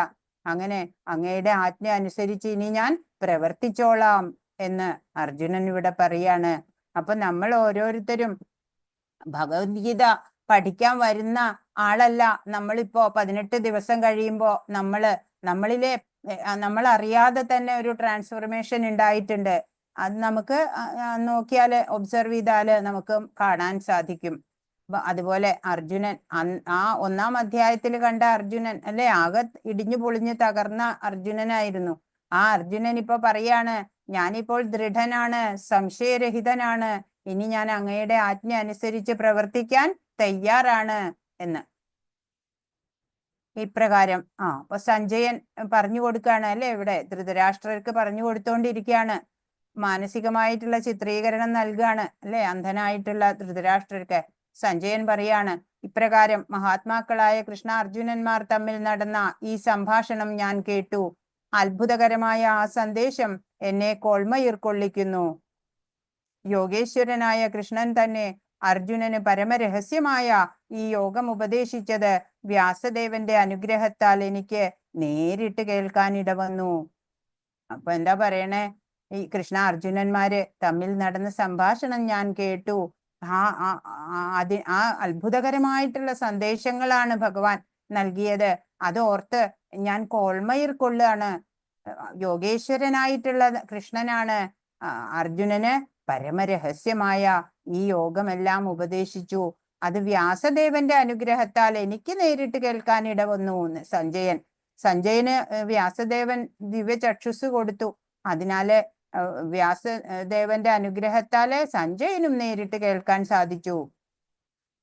അങ്ങനെ അങ്ങയുടെ ആജ്ഞ അനുസരിച്ച് ഇനി ഞാൻ പ്രവർത്തിച്ചോളാം എന്ന് അർജുനൻ ഇവിടെ പറയാണ്. അപ്പൊ നമ്മൾ ഓരോരുത്തരും ഭഗവത്ഗീത പഠിക്കാൻ വരുന്ന ആളല്ല. നമ്മളിപ്പോ 18 ദിവസം കഴിയുമ്പോ നമ്മളിലെ നമ്മൾ അറിയാതെ തന്നെ ഒരു ട്രാൻസ്ഫോർമേഷൻ ഉണ്ടായിട്ടുണ്ട്. അത് നമുക്ക് നോക്കിയാല്, ഒബ്സർവ് ചെയ്താല് നമുക്ക് കാണാൻ സാധിക്കും. അതുപോലെ അർജുനൻ, ആ 1-ാം അധ്യായത്തിൽ കണ്ട അർജുനൻ അല്ലെ, ആകെ ഇടിഞ്ഞു പൊളിഞ്ഞു തകർന്ന അർജുനനായിരുന്നു. ആ അർജുനൻ ഇപ്പൊ പറയാണ്, ഞാനിപ്പോൾ ദൃഢനാണ്, സംശയരഹിതനാണ്. ഇനി ഞാൻ അങ്ങയുടെ ആജ്ഞ അനുസരിച്ച് പ്രവർത്തിക്കാൻ തയ്യാറാണ് എന്ന്. ഇപ്രകാരം അപ്പൊ സഞ്ജയൻ പറഞ്ഞു കൊടുക്കുകയാണ് അല്ലെ, ഇവിടെ ധൃതരാഷ്ട്രർക്ക് പറഞ്ഞു കൊടുത്തോണ്ടിരിക്കുകയാണ്. മാനസികമായിട്ടുള്ള ചിത്രീകരണം നൽകുകയാണ് അല്ലെ, അന്ധനായിട്ടുള്ള ധൃതരാഷ്ട്രർക്ക്. സഞ്ജയൻ പറയാണ്, ഇപ്രകാരം മഹാത്മാക്കളായ കൃഷ്ണ അർജുനന്മാർ തമ്മിൽ നടന്ന ഈ സംഭാഷണം ഞാൻ കേട്ടു. അത്ഭുതകരമായ ആ സന്ദേശം എന്നെ കോൾമയിർക്കൊള്ളിക്കുന്നു. യോഗേശ്വരനായ കൃഷ്ണൻ തന്നെ അർജുനന് പരമരഹസ്യമായ ഈ യോഗം ഉപദേശിച്ചത് വ്യാസദേവന്റെ അനുഗ്രഹത്താൽ എനിക്ക് നേരിട്ട് കേൾക്കാനിടവന്നു. അപ്പൊ എന്താ പറയണേ? ഈ കൃഷ്ണ അർജുനന്മാര് തമ്മിൽ നടന്ന സംഭാഷണം ഞാൻ കേട്ടു. ആ അത്ഭുതകരമായിട്ടുള്ള സന്ദേശങ്ങളാണ് ഭഗവാൻ നൽകിയത്. അത് ഓർത്ത് ഞാൻ കോൾമയിർ കൊള്ളുകയാണ്. യോഗേശ്വരനായിട്ടുള്ള കൃഷ്ണനാണ് അർജുനന് പരമരഹസ്യമായ ഈ യോഗമെല്ലാം ഉപദേശിച്ചു. അത് വ്യാസദേവന്റെ അനുഗ്രഹത്താൽ എനിക്ക് നേരിട്ട് കേൾക്കാൻ ഇടവന്നു. സഞ്ജയന് വ്യാസദേവൻ ദിവ്യചക്ഷുസ് കൊടുത്തു. അതിനാല് വ്യാസദേവന്റെ അനുഗ്രഹത്താല് സഞ്ജയനും നേരിട്ട് കേൾക്കാൻ സാധിച്ചു.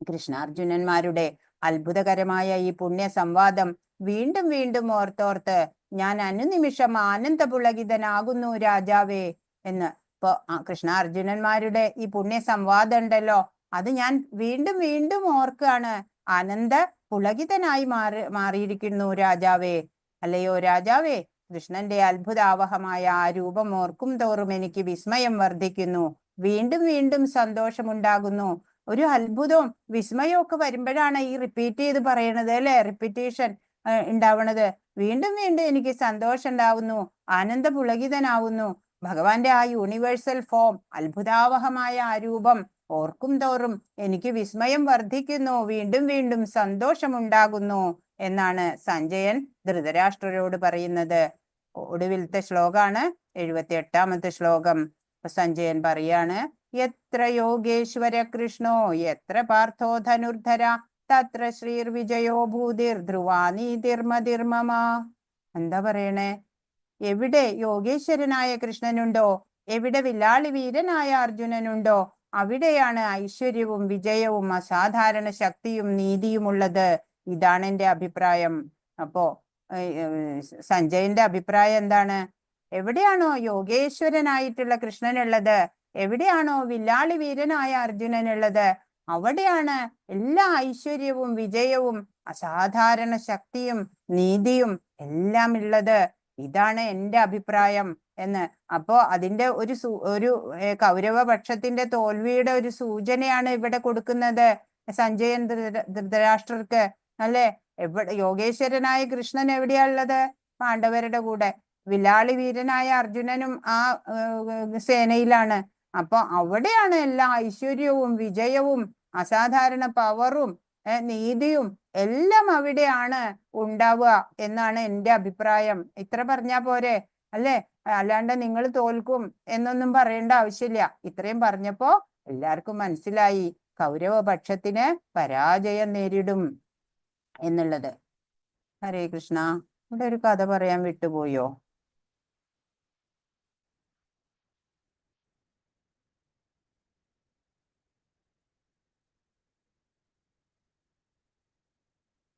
കൃഷ്ണാർജുനന്മാരുടെ അത്ഭുതകരമായ ഈ പുണ്യ സംവാദം വീണ്ടും വീണ്ടും ഓർത്തോർത്ത് ഞാൻ അനുനിമിഷം ആനന്ദപുളകിതനാകുന്നു രാജാവേ എന്ന്. ഇപ്പൊ കൃഷ്ണാർജുനന്മാരുടെ ഈ പുണ്യ സംവാദം ഉണ്ടല്ലോ, അത് ഞാൻ വീണ്ടും വീണ്ടും ഓർക്കുകയാണ്. ആനന്ദ പുളകിതനായി മാറിയിരിക്കുന്നു രാജാവേ. അല്ലയോ രാജാവേ, കൃഷ്ണന്റെ അത്ഭുതാവഹമായ ആ രൂപം ഓർക്കും തോറും എനിക്ക് വിസ്മയം വർദ്ധിക്കുന്നു. വീണ്ടും വീണ്ടും സന്തോഷമുണ്ടാകുന്നു. ഒരു അത്ഭുതവും വിസ്മയവും ഒക്കെ വരുമ്പോഴാണ് ഈ റിപ്പീറ്റ് ചെയ്ത് പറയണത് അല്ലെ, റിപ്പീറ്റേഷൻ ഉണ്ടാവണത്. വീണ്ടും വീണ്ടും എനിക്ക് സന്തോഷം ഉണ്ടാവുന്നു, ആനന്ദ പുളകിതനാവുന്നു. ഭഗവാന്റെ ആ യൂണിവേഴ്സൽ ഫോം, അത്ഭുതാവഹമായ ആ രൂപം ഓർക്കും തോറും എനിക്ക് വിസ്മയം വർദ്ധിക്കുന്നു, വീണ്ടും വീണ്ടും സന്തോഷമുണ്ടാകുന്നു എന്നാണ് സഞ്ജയൻ ധൃതരാഷ്ട്രരോട് പറയുന്നത്. ഒടുവിലത്തെ ശ്ലോകാണ് 78ാമത്തെ ശ്ലോകം. സഞ്ജയൻ പറയാണ്, യത്ര യോഗേശ്വര കൃഷ്ണോ യത്ര പാർത്ഥോ ധനുർധര തത്ര ശ്രീർ വിജയോ ഭൂതിർ ധ്രുവാനീതിർമതിർമമ. എന്താ പറയണേ? എവിടെ യോഗേശ്വരനായ കൃഷ്ണനുണ്ടോ, എവിടെ വില്ലാളി വീരനായ അർജുനനുണ്ടോ, അവിടെയാണ് ഐശ്വര്യവും വിജയവും അസാധാരണ ശക്തിയും നീതിയുമുള്ളത്. ഇതാണ് എന്റെ അഭിപ്രായം. അപ്പോ സഞ്ജയന്റെ അഭിപ്രായം എന്താണ്? എവിടെയാണോ യോഗേശ്വരനായിട്ടുള്ള കൃഷ്ണനുള്ളത്, എവിടെയാണോ വില്ലാളി വീരനായ അർജുനനുള്ളത്, അവിടെയാണ് എല്ലാ ഐശ്വര്യവും വിജയവും അസാധാരണ ശക്തിയും നീതിയും എല്ലാം ഉള്ളത്. ഇതാണ് എന്റെ അഭിപ്രായം എന്ന്. അപ്പോ അതിന്റെ ഒരു കൗരവപക്ഷത്തിന്റെ തോൽവിയുടെ ഒരു സൂചനയാണ് ഇവിടെ കൊടുക്കുന്നത് സഞ്ജയൻ ധൃതരാഷ്ട്രർക്ക്. അല്ലെ? എവിടെ യോഗേശ്വരനായ കൃഷ്ണൻ എവിടെയാ ഉള്ളത്? പാണ്ഡവരുടെ കൂടെ. വില്ലാളി വീരനായ അർജുനനും ആ സേനയിലാണ്. അപ്പൊ അവിടെയാണ് എല്ലാ ഐശ്വര്യവും വിജയവും അസാധാരണ പവറും നീതിയും എല്ലാം അവിടെയാണ് ഉണ്ടാവുക എന്നാണ് എൻ്റെ അഭിപ്രായം. ഇത്ര പറഞ്ഞാ പോരെ? അല്ലെ? അല്ലാണ്ട് നിങ്ങൾ തോൽക്കും എന്നൊന്നും പറയേണ്ട ആവശ്യമില്ല. ഇത്രയും പറഞ്ഞപ്പോ എല്ലാവർക്കും മനസ്സിലായി കൗരവപക്ഷത്തിന് പരാജയം നേരിടും എന്നുള്ളത്. ഹരേ കൃഷ്ണ. ഇവിടെ ഒരു കഥ പറയാൻ വിട്ടുപോയോ?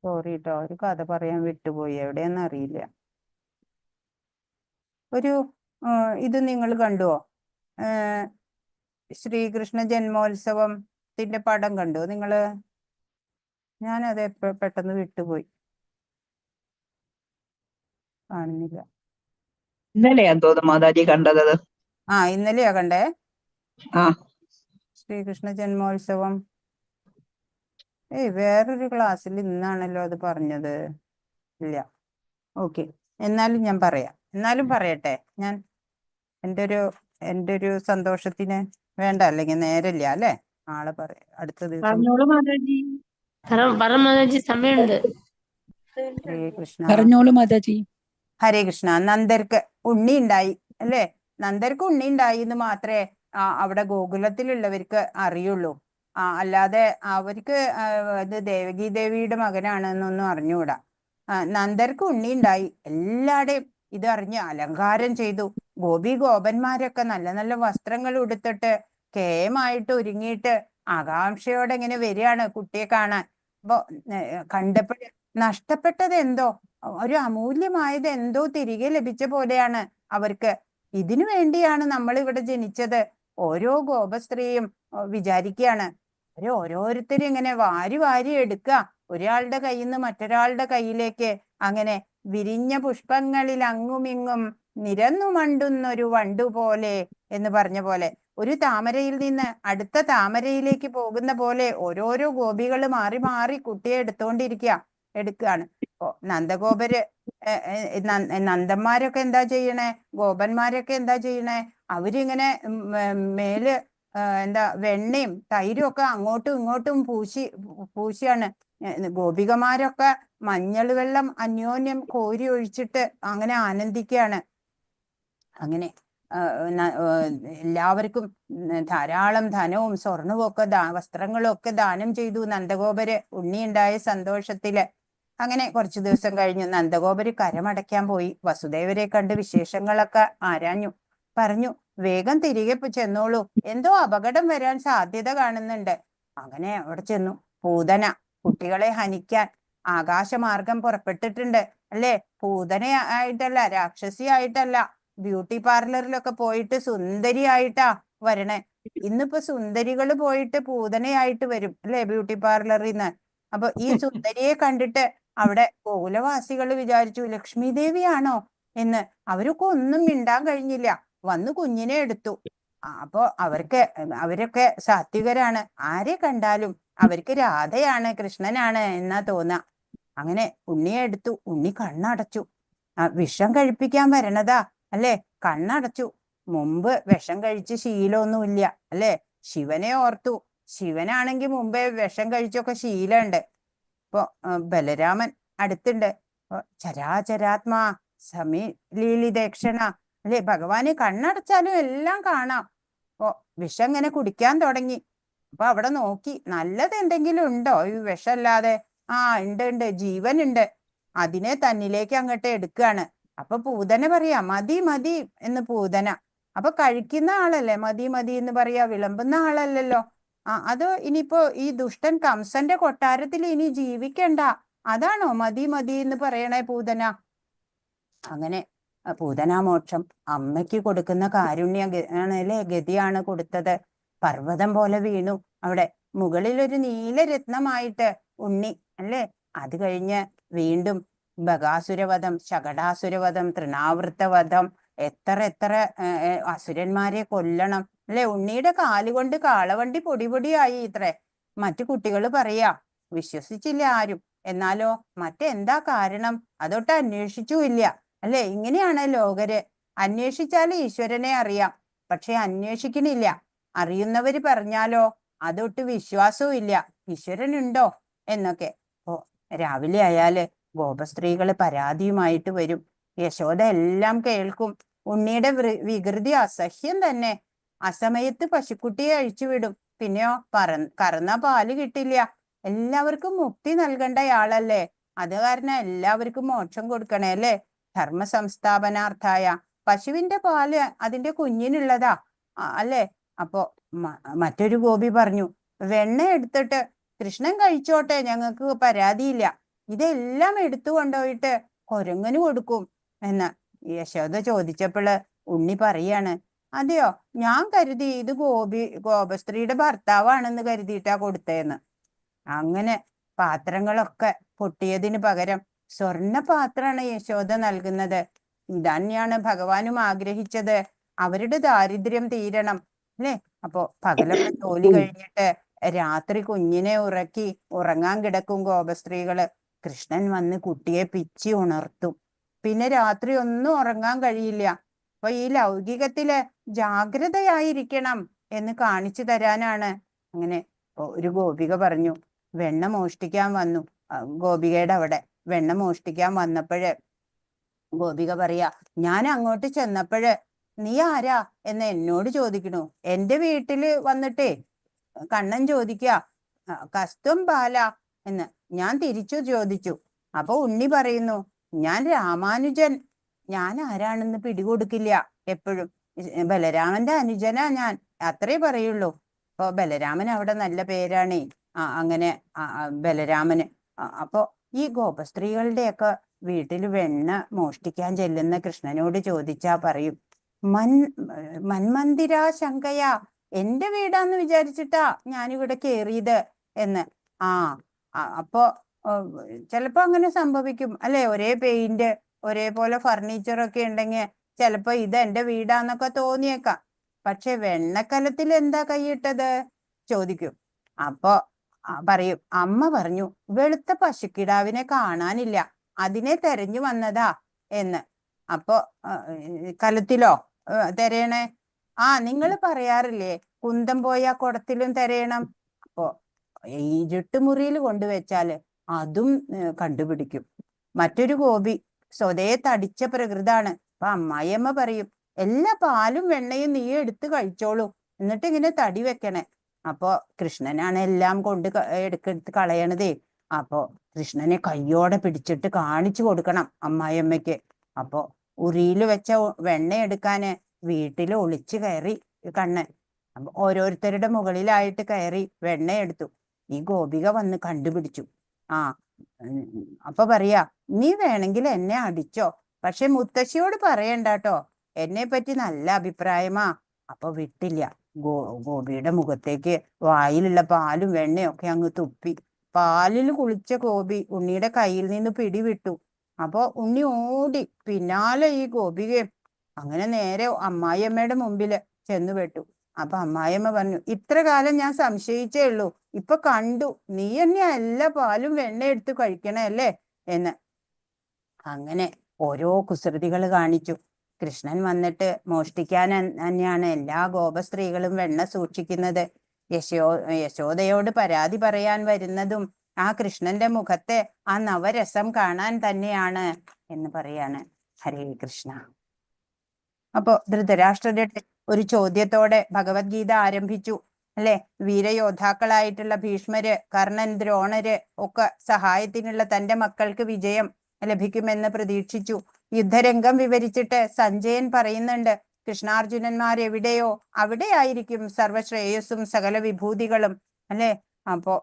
സോറി കേട്ടോ, ഒരു കഥ പറയാൻ വിട്ടുപോയി, എവിടെയെന്ന് അറിയില്ല. ഒരു ഇത് നിങ്ങൾ കണ്ടുവോ? ശ്രീകൃഷ്ണ ജന്മോത്സവത്തിന്റെ പടം കണ്ടോ നിങ്ങള്? ഞാനത് പെട്ടെന്ന് വിട്ടുപോയി, കാണുന്നില്ല.
ഇന്നലെയാന്ന് തോന്നുന്നു മാതാജി കണ്ടത്.
ഇന്നലെയാ കണ്ടേ?
ആ.
ശ്രീകൃഷ്ണ ജന്മോത്സവം. വേറൊരു ക്ലാസ്സിൽ ഇന്നാണല്ലോ അത് പറഞ്ഞത്. ഇല്ല. ഓക്കെ, എന്നാലും ഞാൻ പറയാം. എന്നാലും പറയട്ടെ ഞാൻ. എൻ്റെ ഒരു സന്തോഷത്തിന് വേണ്ട, അല്ലെങ്കിൽ നേരല്ല അല്ലെ? നാളെ പറയാം, അടുത്ത ദിവസം.
പറഞ്ഞോളൂ മാതാജി.
മാതാജി സമയമുണ്ട്.
ഹരേ കൃഷ്ണ.
പറഞ്ഞോളൂ മാതാജി.
ഹരേ കൃഷ്ണ. നന്ദർക്ക് ഉണ്ണി ഉണ്ടായി അല്ലേ? നന്ദർക്ക് ഉണ്ണി ഉണ്ടായി എന്ന് മാത്രമേ അവിടെ ഗോകുലത്തിലുള്ളവർക്ക് അറിയുള്ളൂ. അല്ലാതെ അവർക്ക് ഇത് ദേവകി ദേവിയുടെ മകനാണെന്നൊന്നും അറിഞ്ഞുകൂടാ. നന്ദർക്ക് ഉണ്ണി ഉണ്ടായി. എല്ലാവരുടെയും ഇത് അറിഞ്ഞ് അലങ്കാരം ചെയ്തു. ഗോപന്മാരൊക്കെ നല്ല നല്ല വസ്ത്രങ്ങൾ ഉടുത്തിട്ട് കേമായിട്ട് ഒരുങ്ങിയിട്ട് ആകാംക്ഷയോടെ ഇങ്ങനെ വരികയാണ് കുട്ടിയെ കാണാൻ. അപ്പൊ കണ്ടപ്പോൾ നഷ്ടപ്പെട്ടത് എന്തോ, ഒരു അമൂല്യമായത് എന്തോ തിരികെ ലഭിച്ച പോലെയാണ് അവർക്ക്. ഇതിനു വേണ്ടിയാണ് നമ്മൾ ഇവിടെ ജനിച്ചത്. ഓരോ ഗോപസ്ത്രീയും വിചാരിക്കുകയാണ്. ഓരോരുത്തരും ഇങ്ങനെ വാരി വാരി എടുക്കുക, ഒരാളുടെ കയ്യിൽ നിന്ന് മറ്റൊരാളുടെ കയ്യിലേക്ക്. അങ്ങനെ വിരിഞ്ഞ പുഷ്പങ്ങളിൽ അങ്ങുമിങ്ങും നിരന്നു മണ്ടുന്നൊരു വണ്ടുപോലെ എന്ന് പറഞ്ഞ പോലെ, ഒരു താമരയിൽ നിന്ന് അടുത്ത താമരയിലേക്ക് പോകുന്ന പോലെ ഓരോരോ ഗോപികൾ മാറി മാറി കുട്ടിയെ എടുക്കുകയാണ്. നന്ദഗോപര് നന്ദന്മാരൊക്കെ എന്താ ചെയ്യണേ? ഗോപന്മാരൊക്കെ എന്താ ചെയ്യണേ? അവരിങ്ങനെ മേല് വെണ്ണയും തൈരും ഒക്കെ അങ്ങോട്ടും ഇങ്ങോട്ടും പൂശിയാണ്. ഗോപികമാരൊക്കെ മഞ്ഞൾ വെള്ളം അന്യോന്യം കോരി ഒഴിച്ചിട്ട് അങ്ങനെ ആനന്ദിക്കുകയാണ്. അങ്ങനെ എല്ലാവർക്കും ധാരാളം ധനവും സ്വർണവും ഒക്കെ വസ്ത്രങ്ങളും ഒക്കെ ദാനം ചെയ്തു നന്ദഗോപര് ഉണ്ണിയുണ്ടായ സന്തോഷത്തില്. അങ്ങനെ കുറച്ചു ദിവസം കഴിഞ്ഞു നന്ദഗോപര് കരമടയ്ക്കാൻ പോയി. വസുദേവരെ കണ്ട് വിശേഷങ്ങളൊക്കെ ആരാഞ്ഞു. പറഞ്ഞു, വേഗം തിരികെ ചെന്നോളൂ, എന്തോ അപകടം വരാൻ സാധ്യത കാണുന്നുണ്ട്. അങ്ങനെ അവിടെ ചെന്നു. പൂതന കുട്ടികളെ ഹനിക്കാൻ ആകാശമാർഗം പുറപ്പെട്ടിട്ടുണ്ട് അല്ലെ? പൂതന ആയിട്ടല്ല, രാക്ഷസിയായിട്ടല്ല, ബ്യൂട്ടി പാർലറിലൊക്കെ പോയിട്ട് സുന്ദരിയായിട്ടാ വരണേ. ഇന്നിപ്പോ സുന്ദരികൾ പോയിട്ട് പൂതനയായിട്ട് വരും അല്ലെ ബ്യൂട്ടി പാർലറിൽ നിന്ന്. അപ്പൊ ഈ സുന്ദരിയെ കണ്ടിട്ട് അവിടെ ഗോകുലവാസികൾ വിചാരിച്ചു ലക്ഷ്മി ദേവിയാണോ എന്ന്. അവരൊക്കെ ഒന്നും മിണ്ടാൻ കഴിഞ്ഞില്ല, വന്ന് കുഞ്ഞിനെ എടുത്തു. അപ്പൊ അവരൊക്കെ സാത്വികരാണ്. ആരെ കണ്ടാലും അവർക്ക് രാധയാണ് കൃഷ്ണനാണ് എന്നാ തോന്നാ. അങ്ങനെ ഉണ്ണിയെ എടുത്തു. ഉണ്ണി കണ്ണടച്ചു. വിഷം കഴിപ്പിക്കാൻ വരണതാ അല്ലെ? കണ്ണടച്ചു. മുമ്പ് വിഷം കഴിച്ച് ശീലമൊന്നുമില്ല അല്ലെ? ശിവനെ ഓർത്തു. ശിവനാണെങ്കിൽ മുമ്പേ വിഷം കഴിച്ചൊക്കെ ശീലമുണ്ട്. ഇപ്പൊ ബലരാമൻ അടുത്തുണ്ട്. ചരാചരാത്മാ സമീലീലിതേക്ഷണ അല്ലെ? ഭഗവാന് കണ്ണടച്ചാലും എല്ലാം കാണാം. അപ്പൊ വിഷം ഇങ്ങനെ കുടിക്കാൻ തുടങ്ങി. അപ്പൊ അവിടെ നോക്കി, നല്ലത് എന്തെങ്കിലും ഉണ്ടോ ഈ വിഷമല്ലാതെ? ഉണ്ട്, ജീവനുണ്ട്. അതിനെ തന്നിലേക്ക് അങ്ങോട്ട് എടുക്കുകയാണ്. അപ്പൊ പൂതന പറയാ, മതി മതി എന്ന് പൂതന. അപ്പൊ കഴിക്കുന്ന ആളല്ലേ മതി മതി എന്ന് പറയാ, വിളമ്പുന്ന ആളല്ലല്ലോ. അത് ഇനിയിപ്പോ ഈ ദുഷ്ടൻ കംസന്റെ കൊട്ടാരത്തിൽ ഇനി ജീവിക്കണ്ട, അതാണോ മതി മതി എന്ന് പറയണേ പൂതന? അങ്ങനെ പൂതനാമോക്ഷം അമ്മയ്ക്ക് കൊടുക്കുന്ന കാരുണ്യ ആണല്ലേ, ഗതിയാണ് കൊടുത്തത്. പർവ്വതം പോലെ വീണു അവിടെ. മുകളിൽ ഒരു നീലരത്നമായിട്ട് ഉണ്ണി അല്ലേ? അത് കഴിഞ്ഞ് വീണ്ടും ബകാസുരവധം, ശകടാസുരവധം, തൃണാവൃത്തവധം, എത്ര അസുരന്മാരെ കൊല്ലണം അല്ലെ? ഉണ്ണിയുടെ കാലുകൊണ്ട് കാളവണ്ടി പൊടി പൊടിയായി ഇത്രേ. മറ്റു കുട്ടികൾ പറയാ, വിശ്വസിച്ചില്ല ആരും. എന്നാലോ മറ്റെന്താ കാരണം? അതൊട്ട് അന്വേഷിച്ചുമില്ല. അല്ലെ? ഇങ്ങനെയാണ് ലോകര്. അന്വേഷിച്ചാൽ ഈശ്വരനെ അറിയാം, പക്ഷെ അന്വേഷിക്കണില്ല. അറിയുന്നവര് പറഞ്ഞാലോ അതൊട്ട് വിശ്വാസവും ഇല്ല, ഈശ്വരനുണ്ടോ എന്നൊക്കെ. ഓ, രാവിലെ ആയാല് ഗോപസ്ത്രീകള് പരാതിയുമായിട്ട് വരും. യശോദ എല്ലാം കേൾക്കും. ഉണ്ണിയുടെ വികൃതി അസഹ്യം തന്നെ. അസമയത്ത് പശുക്കുട്ടിയെ അഴിച്ചുവിടും. പിന്നെയോ കറന്ന പാല് കിട്ടില്ല. എല്ലാവർക്കും മുക്തി നൽകേണ്ടയാളല്ലേ, അത് കാരണം എല്ലാവർക്കും മോക്ഷം കൊടുക്കണേ അല്ലേ? ധർമ്മ സംസ്ഥാപനാർത്ഥായ. പശുവിന്റെ പാല് അതിന്റെ കുഞ്ഞിനുള്ളതാ അല്ലേ? അപ്പോ മറ്റൊരു ഗോപി പറഞ്ഞു, വെണ്ണ എടുത്തിട്ട് കൃഷ്ണൻ കഴിച്ചോട്ടെ, ഞങ്ങൾക്ക് പരാതിയില്ല. ഇതെല്ലാം എടുത്തു കൊണ്ടുപോയിട്ട് കുരങ്ങന് കൊടുക്കും എന്ന് യശോദ ചോദിച്ചപ്പോള് ഉണ്ണി പറയാണ്, അതെയോ, ഞാൻ കരുതി ഇത് ഗോപസ്ത്രീയുടെ ഭർത്താവാണെന്ന് കരുതിയിട്ടാ കൊടുത്തേന്ന്. അങ്ങനെ പാത്രങ്ങളൊക്കെ പൊട്ടിയതിന് പകരം സ്വർണ്ണ പാത്രമാണ് യശോദ നൽകുന്നത്. ഇതന്നെയാണ് ഭഗവാനും ആഗ്രഹിച്ചത്. അവരുടെ ദാരിദ്ര്യം തീരണം അല്ലേ? അപ്പോ പകലൊക്കെ ജോലി കഴിഞ്ഞിട്ട് രാത്രി കുഞ്ഞിനെ ഉറക്കി ഉറങ്ങാൻ കിടക്കും ഗോപസ്ത്രീകള്. കൃഷ്ണൻ വന്ന് കുട്ടിയെ പിച്ചി ഉണർത്തും. പിന്നെ രാത്രി ഒന്നും ഉറങ്ങാൻ കഴിയില്ല. അപ്പൊ ഈ ലൗകികത്തില് ജാഗ്രതയായിരിക്കണം എന്ന് കാണിച്ചു തരാനാണ്. അങ്ങനെ ഒരു ഗോപിക പറഞ്ഞു, വെണ്ണ മോഷ്ടിക്കാൻ വന്നു. ഗോപികയുടെ അവിടെ വെണ്ണ മോഷ്ടിക്കാൻ വന്നപ്പോഴ് ഗോപിക പറയാ, ഞാൻ അങ്ങോട്ട് ചെന്നപ്പോഴ് നീ ആരാ എന്ന് എന്നോട് ചോദിക്കണു. എന്റെ വീട്ടില് വന്നിട്ടേ കണ്ണൻ ചോദിക്കുക, കസ്തും ബാല എന്ന്. ഞാൻ തിരിച്ചു ചോദിച്ചു. അപ്പൊ ഉണ്ണി പറയുന്നു, ഞാൻ രാമാനുജൻ. ഞാൻ ആരാണെന്ന് പിടികൊടുക്കില്ല എപ്പോഴും. ബലരാമന്റെ അനുജനാ ഞാൻ, അത്രേ പറയുള്ളൂ. അപ്പൊ ബലരാമൻ അവിടെ നല്ല പേരാണേ. അങ്ങനെ ബലരാമന്. അപ്പൊ ഈ ഗോപസ്ത്രീകളുടെയൊക്കെ വീട്ടിൽ വെണ്ണ മോഷ്ടിക്കാൻ ചെല്ലുന്ന കൃഷ്ണനോട് ചോദിച്ചാ പറയും, മന്മന്ദിരാ ശങ്കയാ, എന്റെ വീടാന്ന് വിചാരിച്ചിട്ടാ ഞാനിവിടെ കേറിയത് എന്ന്. അപ്പോ ചിലപ്പോ അങ്ങനെ സംഭവിക്കും അല്ലെ? ഒരേ പെയിന്റ് ഒരേപോലെ ഫർണിച്ചറൊക്കെ ഉണ്ടെങ്കിൽ ചിലപ്പോ ഇത് എന്റെ വീടാന്നൊക്കെ തോന്നിയേക്കാം. പക്ഷെ വെണ്ണക്കലത്തിൽ എന്താ കൈയിട്ടത് ചോദിക്കും. അപ്പൊ പറയും, അമ്മ പറഞ്ഞു വെളുത്ത പശുക്കിടാവിനെ കാണാനില്ല, അതിനെ തെരഞ്ഞു വന്നതാ എന്ന്. അപ്പൊ കലത്തിലോ തെരയണേ? നിങ്ങൾ പറയാറില്ലേ കുന്തം പോയ കുടത്തിലും തെരയണം. അപ്പോ ഇരുട്ടുമുറിയിൽ കൊണ്ടുവച്ചാല് അതും കണ്ടുപിടിക്കും. മറ്റൊരു ഗോപി സ്വതേ തടിച്ച പ്രകൃതാണ്. അപ്പൊ അമ്മായിയമ്മ പറയും, എല്ലാ പാലും വെണ്ണയും നീ എടുത്ത് കഴിച്ചോളൂ, എന്നിട്ട് ഇങ്ങനെ തടി വെക്കണേ. അപ്പോ കൃഷ്ണനാണ് എല്ലാം എടുത്ത് കളയണതേ. അപ്പോ കൃഷ്ണനെ കയ്യോടെ പിടിച്ചിട്ട് കാണിച്ചു കൊടുക്കണം അമ്മായിയമ്മയ്ക്ക്. അപ്പോ ഉറിയിൽ വെച്ച വെണ്ണ എടുക്കാന് വീട്ടിൽ ഒളിച്ചു കയറി കണ്ണൻ. അപ്പൊ ഓരോരുത്തരുടെ മുകളിലായിട്ട് കയറി വെണ്ണ എടുത്തു. ഈ ഗോപിക വന്ന് കണ്ടുപിടിച്ചു. അപ്പൊ പറയാ, നീ വേണമെങ്കിൽ എന്നെ അടിച്ചോ, പക്ഷെ മുത്തശ്ശിയോട് പറയണ്ടാട്ടോ, എന്നെ പറ്റി നല്ല അഭിപ്രായമാ. അപ്പൊ വിട്ടില്ല. ഗോപിയുടെ മുഖത്തേക്ക് വായിലുള്ള പാലും വെണ്ണയും ഒക്കെ അങ്ങ് തുപ്പി. പാലിൽ കുളിച്ച ഗോപി ഉണ്ണിയുടെ കയ്യിൽ നിന്ന് പിടിവിട്ടു. അപ്പൊ ഉണ്ണി ഓടി പിന്നാലെ ഈ ഗോപികയും. അങ്ങനെ നേരെ അമ്മായിയമ്മയുടെ മുമ്പില് ചെന്നുപെട്ടു. അപ്പൊ അമ്മായിയമ്മ പറഞ്ഞു, ഇത്ര കാലം ഞാൻ സംശയിച്ചേ ഉള്ളൂ, ഇപ്പൊ കണ്ടു, നീ തന്നെയാ എല്ലാ പാലും വെണ്ണ എടുത്ത് കഴിക്കണല്ലേ എന്ന്. അങ്ങനെ ഓരോ കുസൃതികൾ കാണിച്ചു. കൃഷ്ണൻ വന്നിട്ട് മോഷ്ടിക്കാൻ തന്നെയാണ് എല്ലാ ഗോപസ്ത്രീകളും വെണ്ണ സൂക്ഷിക്കുന്നത്. യശോദയോട് പരാതി പറയാൻ വരുന്നതും ആ കൃഷ്ണന്റെ മുഖത്തെ ആ നവരസം കാണാൻ തന്നെയാണ് എന്ന് പറയാണ്. ഹരേ കൃഷ്ണ. അപ്പോ ധൃതരാഷ്ട്രരുടെ ഒരു ചോദ്യത്തോടെ ഭഗവത്ഗീത ആരംഭിച്ചു അല്ലെ? വീരയോദ്ധാക്കളായിട്ടുള്ള ഭീഷ്മര്, കർണൻ, ദ്രോണര് ഒക്കെ സഹായത്തിനുള്ള തന്റെ മക്കൾക്ക് വിജയം ലഭിക്കുമെന്ന് പ്രതീക്ഷിച്ചു. യുദ്ധരംഗം വിവരിച്ചിട്ട് സഞ്ജയൻ പറയുന്നുണ്ട്, കൃഷ്ണാർജുനന്മാർ എവിടെയോ അവിടെയായിരിക്കും സർവശ്രേയസ്സും സകല വിഭൂതികളും അല്ലെ? അപ്പോ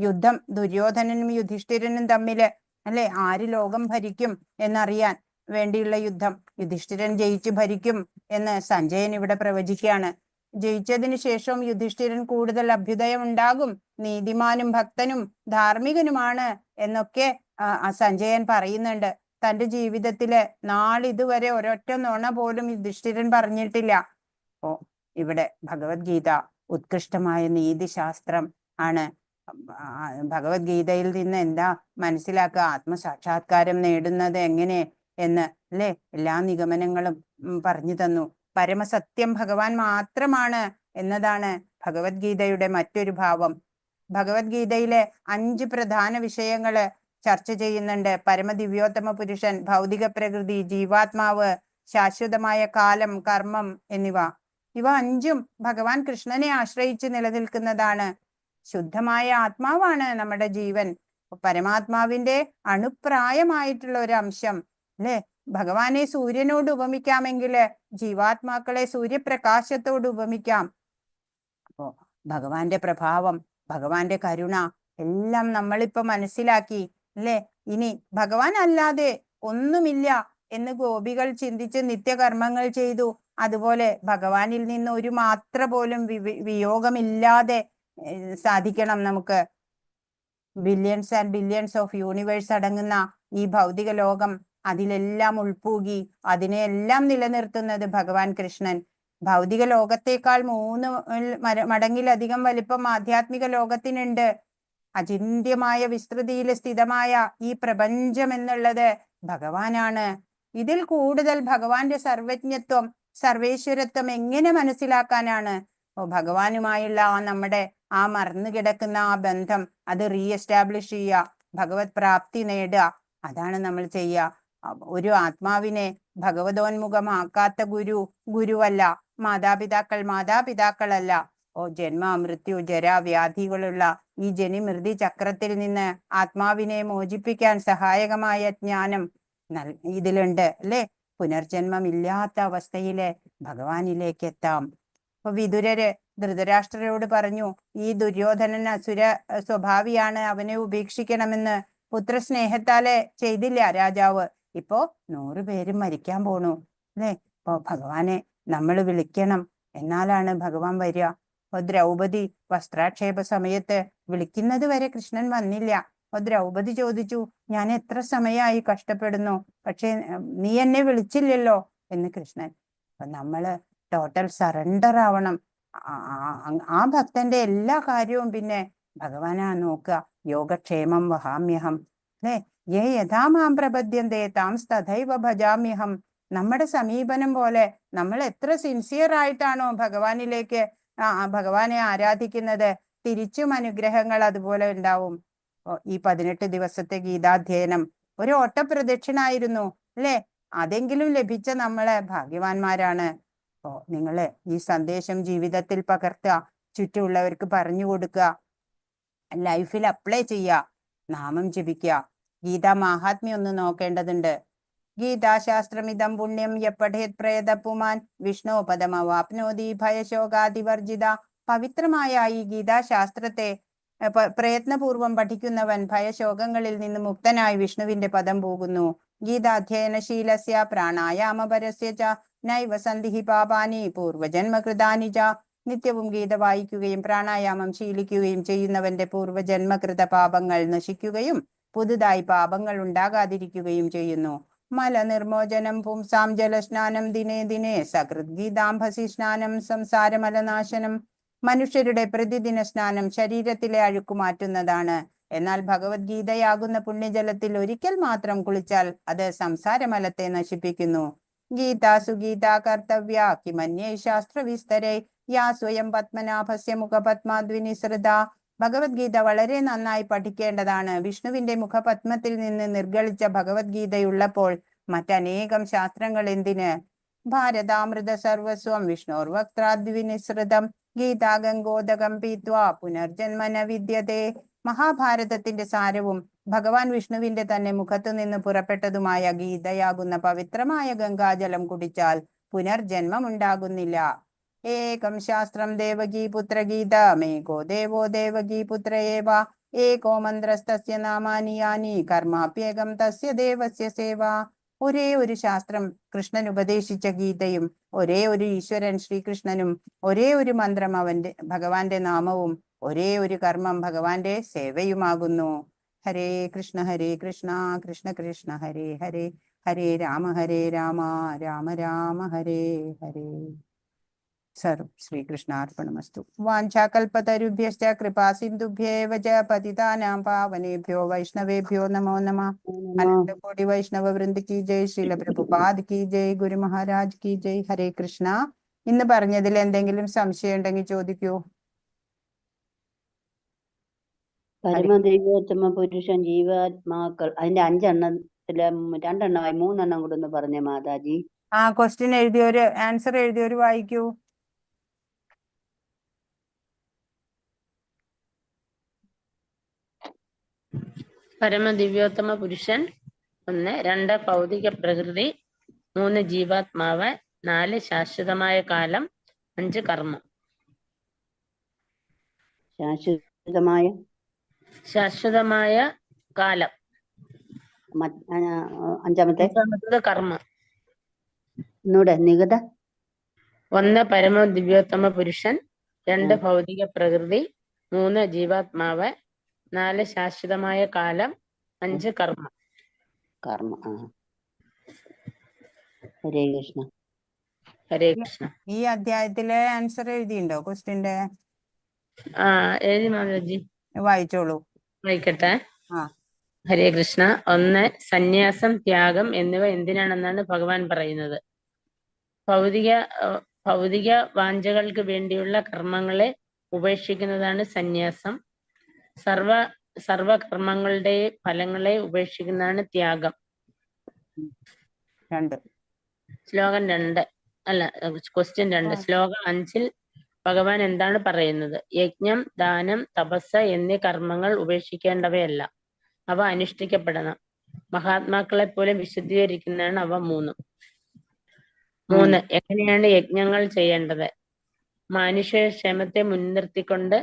യുദ്ധം ദുര്യോധനനും യുധിഷ്ഠിരനും തമ്മില് അല്ലെ, ആര് ലോകം ഭരിക്കും എന്നറിയാൻ വേണ്ടിയുള്ള യുദ്ധം. യുധിഷ്ഠിരൻ ജയിച്ചു ഭരിക്കും എന്ന് സഞ്ജയൻ ഇവിടെ പ്രവചിക്കുകയാണ്. ജയിച്ചതിന് ശേഷം യുധിഷ്ഠിരൻ കൂടുതൽ അഭ്യുദയം ഉണ്ടാകും, നീതിമാനും ഭക്തനും ധാർമ്മികനുമാണ് എന്നൊക്കെ സഞ്ജയൻ പറയുന്നുണ്ട്. തന്റെ ജീവിതത്തില് നാളിതുവരെ ഒരൊറ്റ നുണ പോലും യുധിഷ്ഠിരൻ പറഞ്ഞിട്ടില്ല. അപ്പോ ഇവിടെ ഭഗവത്ഗീത ഉത്കൃഷ്ടമായ നീതിശാസ്ത്രം ആണ്. ഭഗവത്ഗീതയിൽ നിന്ന് എന്താ മനസ്സിലാക്കുക? ആത്മസാക്ഷാത്കാരം നേടുന്നത് എങ്ങനെ എന്ന് അല്ലെ? എല്ലാ നിഗമനങ്ങളും പറഞ്ഞു തന്നു. പരമസത്യം ഭഗവാൻ മാത്രമാണ് എന്നതാണ് ഭഗവത്ഗീതയുടെ മറ്റൊരു ഭാവം. ഭഗവത്ഗീതയിലെ 5 പ്രധാന വിഷയങ്ങള് ചർച്ച ചെയ്യുന്നുണ്ട്. പരമദിവ്യോത്തമ പുരുഷൻ, ഭൗതിക പ്രകൃതി, ജീവാത്മാവ്, ശാശ്വതമായ കാലം, കർമ്മം എന്നിവ. ഇവ 5ഉം ഭഗവാൻ കൃഷ്ണനെ ആശ്രയിച്ച് നിലനിൽക്കുന്നതാണ്. ശുദ്ധമായ ആത്മാവാണ് നമ്മുടെ ജീവൻ. പരമാത്മാവിന്റെ അണുപ്രായമായിട്ടുള്ള ഒരു അംശം അല്ലെ? ഭഗവാനെ സൂര്യനോട് ഉപമിക്കാമെങ്കിൽ ജീവാത്മാക്കളെ സൂര്യപ്രകാശത്തോട് ഉപമിക്കാം. അപ്പോ ഭഗവാന്റെ പ്രഭാവം, ഭഗവാന്റെ കരുണ എല്ലാം നമ്മളിപ്പോ മനസ്സിലാക്കി അല്ലെ? ഇനി ഭഗവാൻ അല്ലാതെ ഒന്നുമില്ല എന്ന് ഗോപികൾ ചിന്തിച്ച് നിത്യകർമ്മങ്ങൾ ചെയ്തു. അതുപോലെ ഭഗവാനിൽ നിന്ന് ഒരു മാത്ര പോലും വിയോഗമില്ലാതെ സാധിക്കണം നമുക്ക്. Billions and billions of universe അടങ്ങുന്ന ഈ ഭൗതിക ലോകം, അതിലെല്ലാം ഉൾപ്പൂകി അതിനെയെല്ലാം നിലനിർത്തുന്നത് ഭഗവാൻ കൃഷ്ണൻ. ഭൗതിക ലോകത്തേക്കാൾ 3 മടങ്ങിലധികം വലിപ്പം ആധ്യാത്മിക ലോകത്തിനുണ്ട്. അചിന്ത്യമായ വിസ്തൃതിയിൽ സ്ഥിതമായ ഈ പ്രപഞ്ചം എന്നുള്ളത് ഭഗവാനാണ്. ഇതിൽ കൂടുതൽ ഭഗവാന്റെ സർവജ്ഞത്വം, സർവേശ്വരത്വം എങ്ങനെ മനസ്സിലാക്കാനാണ്? ഭഗവാനുമായുള്ള നമ്മുടെ മറന്നു കിടക്കുന്ന ബന്ധം അത് റീഎസ്റ്റാബ്ലിഷ് ചെയ്യുക, ഭഗവത് പ്രാപ്തി നേടുക. അതാണ് നമ്മൾ ചെയ്യുക. ഒരു ആത്മാവിനെ ഭഗവതോന്മുഖമാക്കാത്ത ഗുരു ഗുരുവല്ല, മാതാപിതാക്കൾ മാതാപിതാക്കളല്ല. ജന്മ മൃത്യു ജര വ്യാധികളുള്ള ഈ ജനിമൃതി ചക്രത്തിൽ നിന്ന് ആത്മാവിനെ മോചിപ്പിക്കാൻ സഹായകമായ ജ്ഞാനം ഇതിലുണ്ട് അല്ലെ? പുനർജന്മം ഇല്ലാത്ത അവസ്ഥയിലെ ഭഗവാനിലേക്ക് എത്താം. അപ്പൊ വിതുരര് ധൃതരാഷ്ട്രരോട് പറഞ്ഞു, ഈ ദുര്യോധനൻ അസുര സ്വഭാവിയാണ്, അവനെ ഉപേക്ഷിക്കണമെന്ന്. പുത്രസ്നേഹത്താലെ ചെയ്തില്ല രാജാവ്. ഇപ്പോ 100 പേരും മരിക്കാൻ പോണു അല്ലെ? ഇപ്പൊ ഭഗവാനെ നമ്മൾ വിളിക്കണം, എന്നാലാണ് ഭഗവാൻ വരിക. അപ്പൊ ദ്രൗപദി വസ്ത്രാക്ഷേപ സമയത്ത് വിളിക്കുന്നത് വരെ കൃഷ്ണൻ വന്നില്ല. അപ്പൊ ദ്രൗപദി ചോദിച്ചു, ഞാൻ എത്ര സമയമായി കഷ്ടപ്പെടുന്നു, പക്ഷെ നീ എന്നെ വിളിച്ചില്ലല്ലോ എന്ന് കൃഷ്ണൻ. അപ്പൊ നമ്മള് ടോട്ടൽ സറണ്ടർ ആവണം. ആ ഭക്തന്റെ എല്ലാ കാര്യവും പിന്നെ ഭഗവാനാ നോക്കുക. യോഗക്ഷേമം വഹാമ്യഹം അല്ലെ? യഥാ മാം പ്രപദ്യന്തേ താം തഥൈവ ഭജാമ്യഹം. നമ്മുടെ സമീപനം പോലെ നമ്മൾ എത്ര സിൻസിയർ ആയിട്ടാണോ ഭഗവാനിലേക്ക് ഭഗവാനെ ആരാധിക്കുന്നത്, തിരിച്ചും അനുഗ്രഹങ്ങൾ അതുപോലെ ഉണ്ടാവും. ഈ 18 ദിവസത്തെ ഗീതാധ്യയനം ഒരു ഓട്ടപ്രദക്ഷിണായിരുന്നു അല്ലെ? അതെങ്കിലും ലഭിച്ച നമ്മള് ഭാഗ്യവാന്മാരാണ്. നിങ്ങള് ഈ സന്ദേശം ജീവിതത്തിൽ പകർത്തുക, ചുറ്റുമുള്ളവർക്ക് പറഞ്ഞു കൊടുക്കുക, ലൈഫിൽ അപ്ലൈ ചെയ്യുക, നാമം ജപിക്കുക. ഗീതാ മാഹാത്മ്യം ഒന്ന് നോക്കേണ്ടതുണ്ട്. ഗീതാശാസ്ത്രമിതം പുണ്യം യപ്പഠേത് പ്രേത പുമാൻ വിഷ്ണു പദമവാപ്നോതി ഭയശോകാതിവർജിത. പവിത്രമായ ഈ ഗീതാശാസ്ത്രത്തെ പ്രയത്നപൂർവം പഠിക്കുന്നവൻ ഭയശോകങ്ങളിൽ നിന്ന് മുക്തനായി വിഷ്ണുവിന്റെ പദം പോകുന്നു. ഗീതാധ്യയനശീലസ്യ പ്രാണായാമപരസ്യ ച നൈവ സന്ധിഹി പാപാനി പൂർവജന്മകൃതാനി ച. നിത്യവും ഗീത വായിക്കുകയും പ്രാണായാമം ശീലിക്കുകയും ചെയ്യുന്നവന്റെ പൂർവജന്മകൃത പാപങ്ങൾ നശിക്കുകയും പുതുതായി പാപങ്ങൾ ഉണ്ടാകാതിരിക്കുകയും ചെയ്യുന്നു. മലനിർമോചനം പുംസാം ജലസ്നാനം ദിനേ ദിനേ സകൃത് ഗീതാംഭസി സ്നാനം സംസാരമലനാശനം. മനുഷ്യരുടെ പ്രതിദിന സ്നാനം ശരീരത്തിലെ അഴുക്കു മാറ്റുന്നതാണ്. എന്നാൽ ഭഗവത്ഗീതയാകുന്ന പുണ്യജലത്തിൽ ഒരിക്കൽ മാത്രം കുളിച്ചാൽ അത് സംസാരമലത്തെ നശിപ്പിക്കുന്നു. ഗീതാസു ഗീതാ കർത്തവ്യ കിമന്യേ ശാസ്ത്രവിസ്തരേ യാ സ്വയം പത്മനാഭസ്യ മുഖപത്മാദ്വിനിസൃത. ഭഗവത്ഗീത വളരെ നന്നായി പഠിക്കേണ്ടതാണ്. വിഷ്ണുവിന്റെ മുഖപത്മത്തിൽ നിന്ന് നിർഗളിച്ച ഭഗവത്ഗീതയുള്ളപ്പോൾ മറ്റനേകം ശാസ്ത്രങ്ങൾ എന്തിന്? ഭാരതാമൃത സർവസ്വം വിഷ്ണോർവക്ത്രാദ്വിനിസൃതം ഗീതാ ഗംഗോദകം പീത്വാ പുനർജന്മന വിദ്യതേ. മഹാഭാരതത്തിന്റെ സാരവും ഭഗവാൻ വിഷ്ണുവിന്റെ തന്നെ മുഖത്തു നിന്ന് പുറപ്പെട്ടതുമായ ഗീതയാകുന്ന പവിത്രമായ ഗംഗാജലം കുടിച്ചാൽ പുനർജന്മം ഉണ്ടാകുന്നില്ല. ഏകം ശാസ്ത്രം ദേവകീപുത്ര ഗീതമേകോ ദേവോ ദേവകീപുത്ര ഏവ. ഏകോ മന്ത്രസ്തസ്യ നാമാനി യാനി കർമാപ്യേകം തസ്യ ദേവസ്യ സേവ. ഒരേ ഒരു ശാസ്ത്രം കൃഷ്ണൻ ഉപദേശിച്ച ഗീതയും ഒരേ ഒരു ഈശ്വരൻ ശ്രീകൃഷ്ണനും ഒരേ ഒരു മന്ത്രം ഭഗവാന്റെ നാമവും ഒരേ ഒരു കർമ്മം ഭഗവാന്റെ സേവയുമാകുന്നു. ഹരേ കൃഷ്ണ കൃഷ്ണ കൃഷ്ണ ഹരേ ഹരേ, ഹരേ രാമ രാമ രാമ ഹരേ ഹരേ. സർവം ശ്രീകൃഷ്ണാർപ്പണമസ്തു. വാഞ്ചാകൽപതരുഭ്യശ്ച കൃപാസിന്ധുഭ്യേവ ച പതിതാനാം പാവനേഭ്യോ വൈഷ്ണവേഭ്യോ നമോ നമഃ. അനന്തകോടി വൈഷ്ണവ വൃന്ദ കി ജയ്. ശ്രീല പ്രഭുപാദ് കി ജയ്. ഗുരു മഹാരാജ് കി ജയ്. ഹരേ കൃഷ്ണ. ഇന്ന് പറഞ്ഞതിൽ എന്തെങ്കിലും സംശയം ഉണ്ടെങ്കിൽ ചോദിക്കൂ.
പരമദൈവോത്തമ പുരുഷൻ ജീവാത്മാക്കൾ അതിന്റെ 5 എണ്ണത്തില് 2 എണ്ണമായി 3 എണ്ണം കൂടെ ഒന്ന് പറഞ്ഞേ മാതാജി.
ക്വസ്റ്റ്യൻ എഴുതിയവര് ആൻസർ എഴുതിയവര് വായിക്കൂ.
പരമദിവ്യോത്തമ പുരുഷൻ 1, 2 ഭൗതിക പ്രകൃതി, 3 ജീവാത്മാവ്, 4 ശാശ്വതമായ കാലം, 5 കർമ്മം. ശാശ്വതമായ കാലം.
അഞ്ചാമത്തെ
കർമ്മം.
ഒന്നൂടെ നികത.
1 പരമദിവ്യോത്തമ പുരുഷൻ, 2 ഭൗതിക പ്രകൃതി, 3 ജീവാത്മാവ്, 4 ശാശ്വതമായ കാലം, 5 കർമ്മം.
ഹരേ കൃഷ്ണ.
ഹരേ കൃഷ്ണ.
ഈ അധ്യായത്തിലെ ആൻസർ എഴുതിയിട്ടുണ്ടോ ക്വസ്റ്റ്യന്റെ?
എഴുതി മാതാജി.
വായിച്ചോളൂ.
വായിക്കട്ടെ.
ആ.
ഹരേ കൃഷ്ണ. 1 സന്യാസം, ത്യാഗം എന്നിവ എന്തിനാണെന്നാണ് ഭഗവാൻ പറയുന്നത്? ഭൗതിക വാഞ്ചകൾക്ക് വേണ്ടിയുള്ള കർമ്മങ്ങളെ ഉപേക്ഷിക്കുന്നതാണ് സന്യാസം. സർവകർമ്മങ്ങളുടെ ഫലങ്ങളെ ഉപേക്ഷിക്കുന്നതാണ് ത്യാഗം.
2.
ശ്ലോകം 2 അല്ല, ക്വസ്റ്റ്യൻ 2. ശ്ലോകം 5 ഭഗവാൻ എന്താണ് പറയുന്നത്? യജ്ഞം, ദാനം, തപസ് എന്നീ കർമ്മങ്ങൾ ഉപേക്ഷിക്കേണ്ടവയല്ല, അവ അനുഷ്ഠിക്കപ്പെടണം. മഹാത്മാക്കളെ പോലെ വിശുദ്ധീകരിക്കുന്നതാണ് അവ 3. 3 എങ്ങനെയാണ് യജ്ഞങ്ങൾ ചെയ്യേണ്ടത്? മനുഷ്യക്ഷേമത്തെ മുൻനിർത്തിക്കൊണ്ട്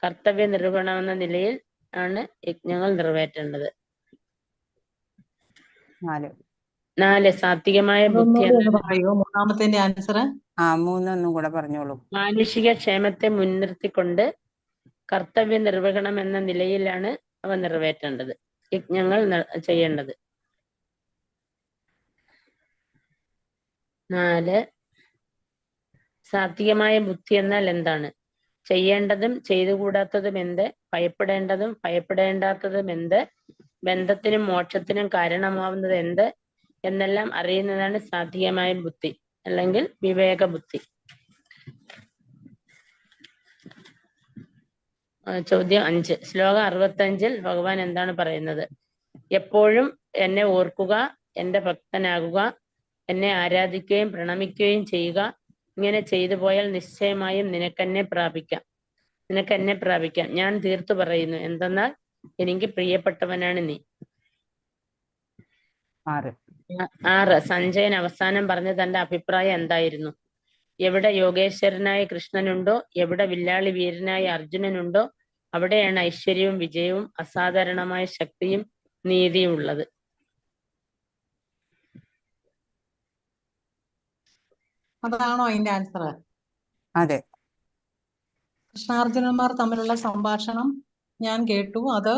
കർത്തവ്യ നിർവഹണമെന്ന നിലയിൽ ആണ് യജ്ഞങ്ങൾ നിറവേറ്റേണ്ടത്. 4 സാത്വികമായ ബുദ്ധി.
മൂന്നാമത്തെ ആൻസർ
3 ഒന്നും കൂടെ പറഞ്ഞോളൂ.
മാനുഷിക ക്ഷേമത്തെ മുൻനിർത്തിക്കൊണ്ട് കർത്തവ്യ നിർവഹണം എന്ന നിലയിലാണ് അവ നിറവേറ്റേണ്ടത്, യജ്ഞങ്ങൾ ചെയ്യേണ്ടത്. 4 സാത്വികമായ ബുദ്ധി എന്നാൽ എന്താണ്? ചെയ്യേണ്ടതും ചെയ്തുകൂടാത്തതും എന്ത്, ഭയപ്പെടേണ്ടതും ഭയപ്പെടേണ്ടാത്തതും എന്ത്, ബന്ധത്തിനും മോക്ഷത്തിനും കാരണമാവുന്നത് എന്ത് എന്നെല്ലാം അറിയുന്നതാണ് സാത്വികമായ ബുദ്ധി അല്ലെങ്കിൽ വിവേക ബുദ്ധി. ചോദ്യം 5. ശ്ലോകം 65 ഭഗവാൻ എന്താണ് പറയുന്നത്? എപ്പോഴും എന്നെ ഓർക്കുക, എന്റെ ഭക്തനാകുക, എന്നെ ആരാധിക്കുകയും പ്രണമിക്കുകയും ചെയ്യുക. ഇങ്ങനെ ചെയ്തു പോയാൽ നിശ്ചയമായും നിനക്കെന്നെ പ്രാപിക്കാം. ഞാൻ തീർത്തു പറയുന്നു, എന്തെന്നാൽ എനിക്ക് പ്രിയപ്പെട്ടവനാണ് നീ. 6 സഞ്ജയൻ അവസാനം പറഞ്ഞ തന്റെ അഭിപ്രായം എന്തായിരുന്നു? എവിടെ യോഗേശ്വരനായ കൃഷ്ണനുണ്ടോ, എവിടെ വില്ലാളി വീരനായ അർജുനനുണ്ടോ, അവിടെയാണ് ഐശ്വര്യവും വിജയവും അസാധാരണമായ ശക്തിയും നീതിയും ഉള്ളത്.
അതാണോ അതിന്റെ ആൻസർ?
അതെ.
കൃഷ്ണാർജുനന്മാർ തമ്മിലുള്ള സംഭാഷണം ഞാൻ കേട്ടു. അത്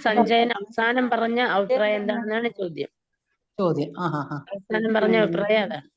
സഞ്ജയൻ അവസാനം പറഞ്ഞ അഭിപ്രായം എന്താണെന്നാണ് ചോദ്യം.
ചോദ്യം
അവസാനം പറഞ്ഞ അഭിപ്രായം അതാണ്.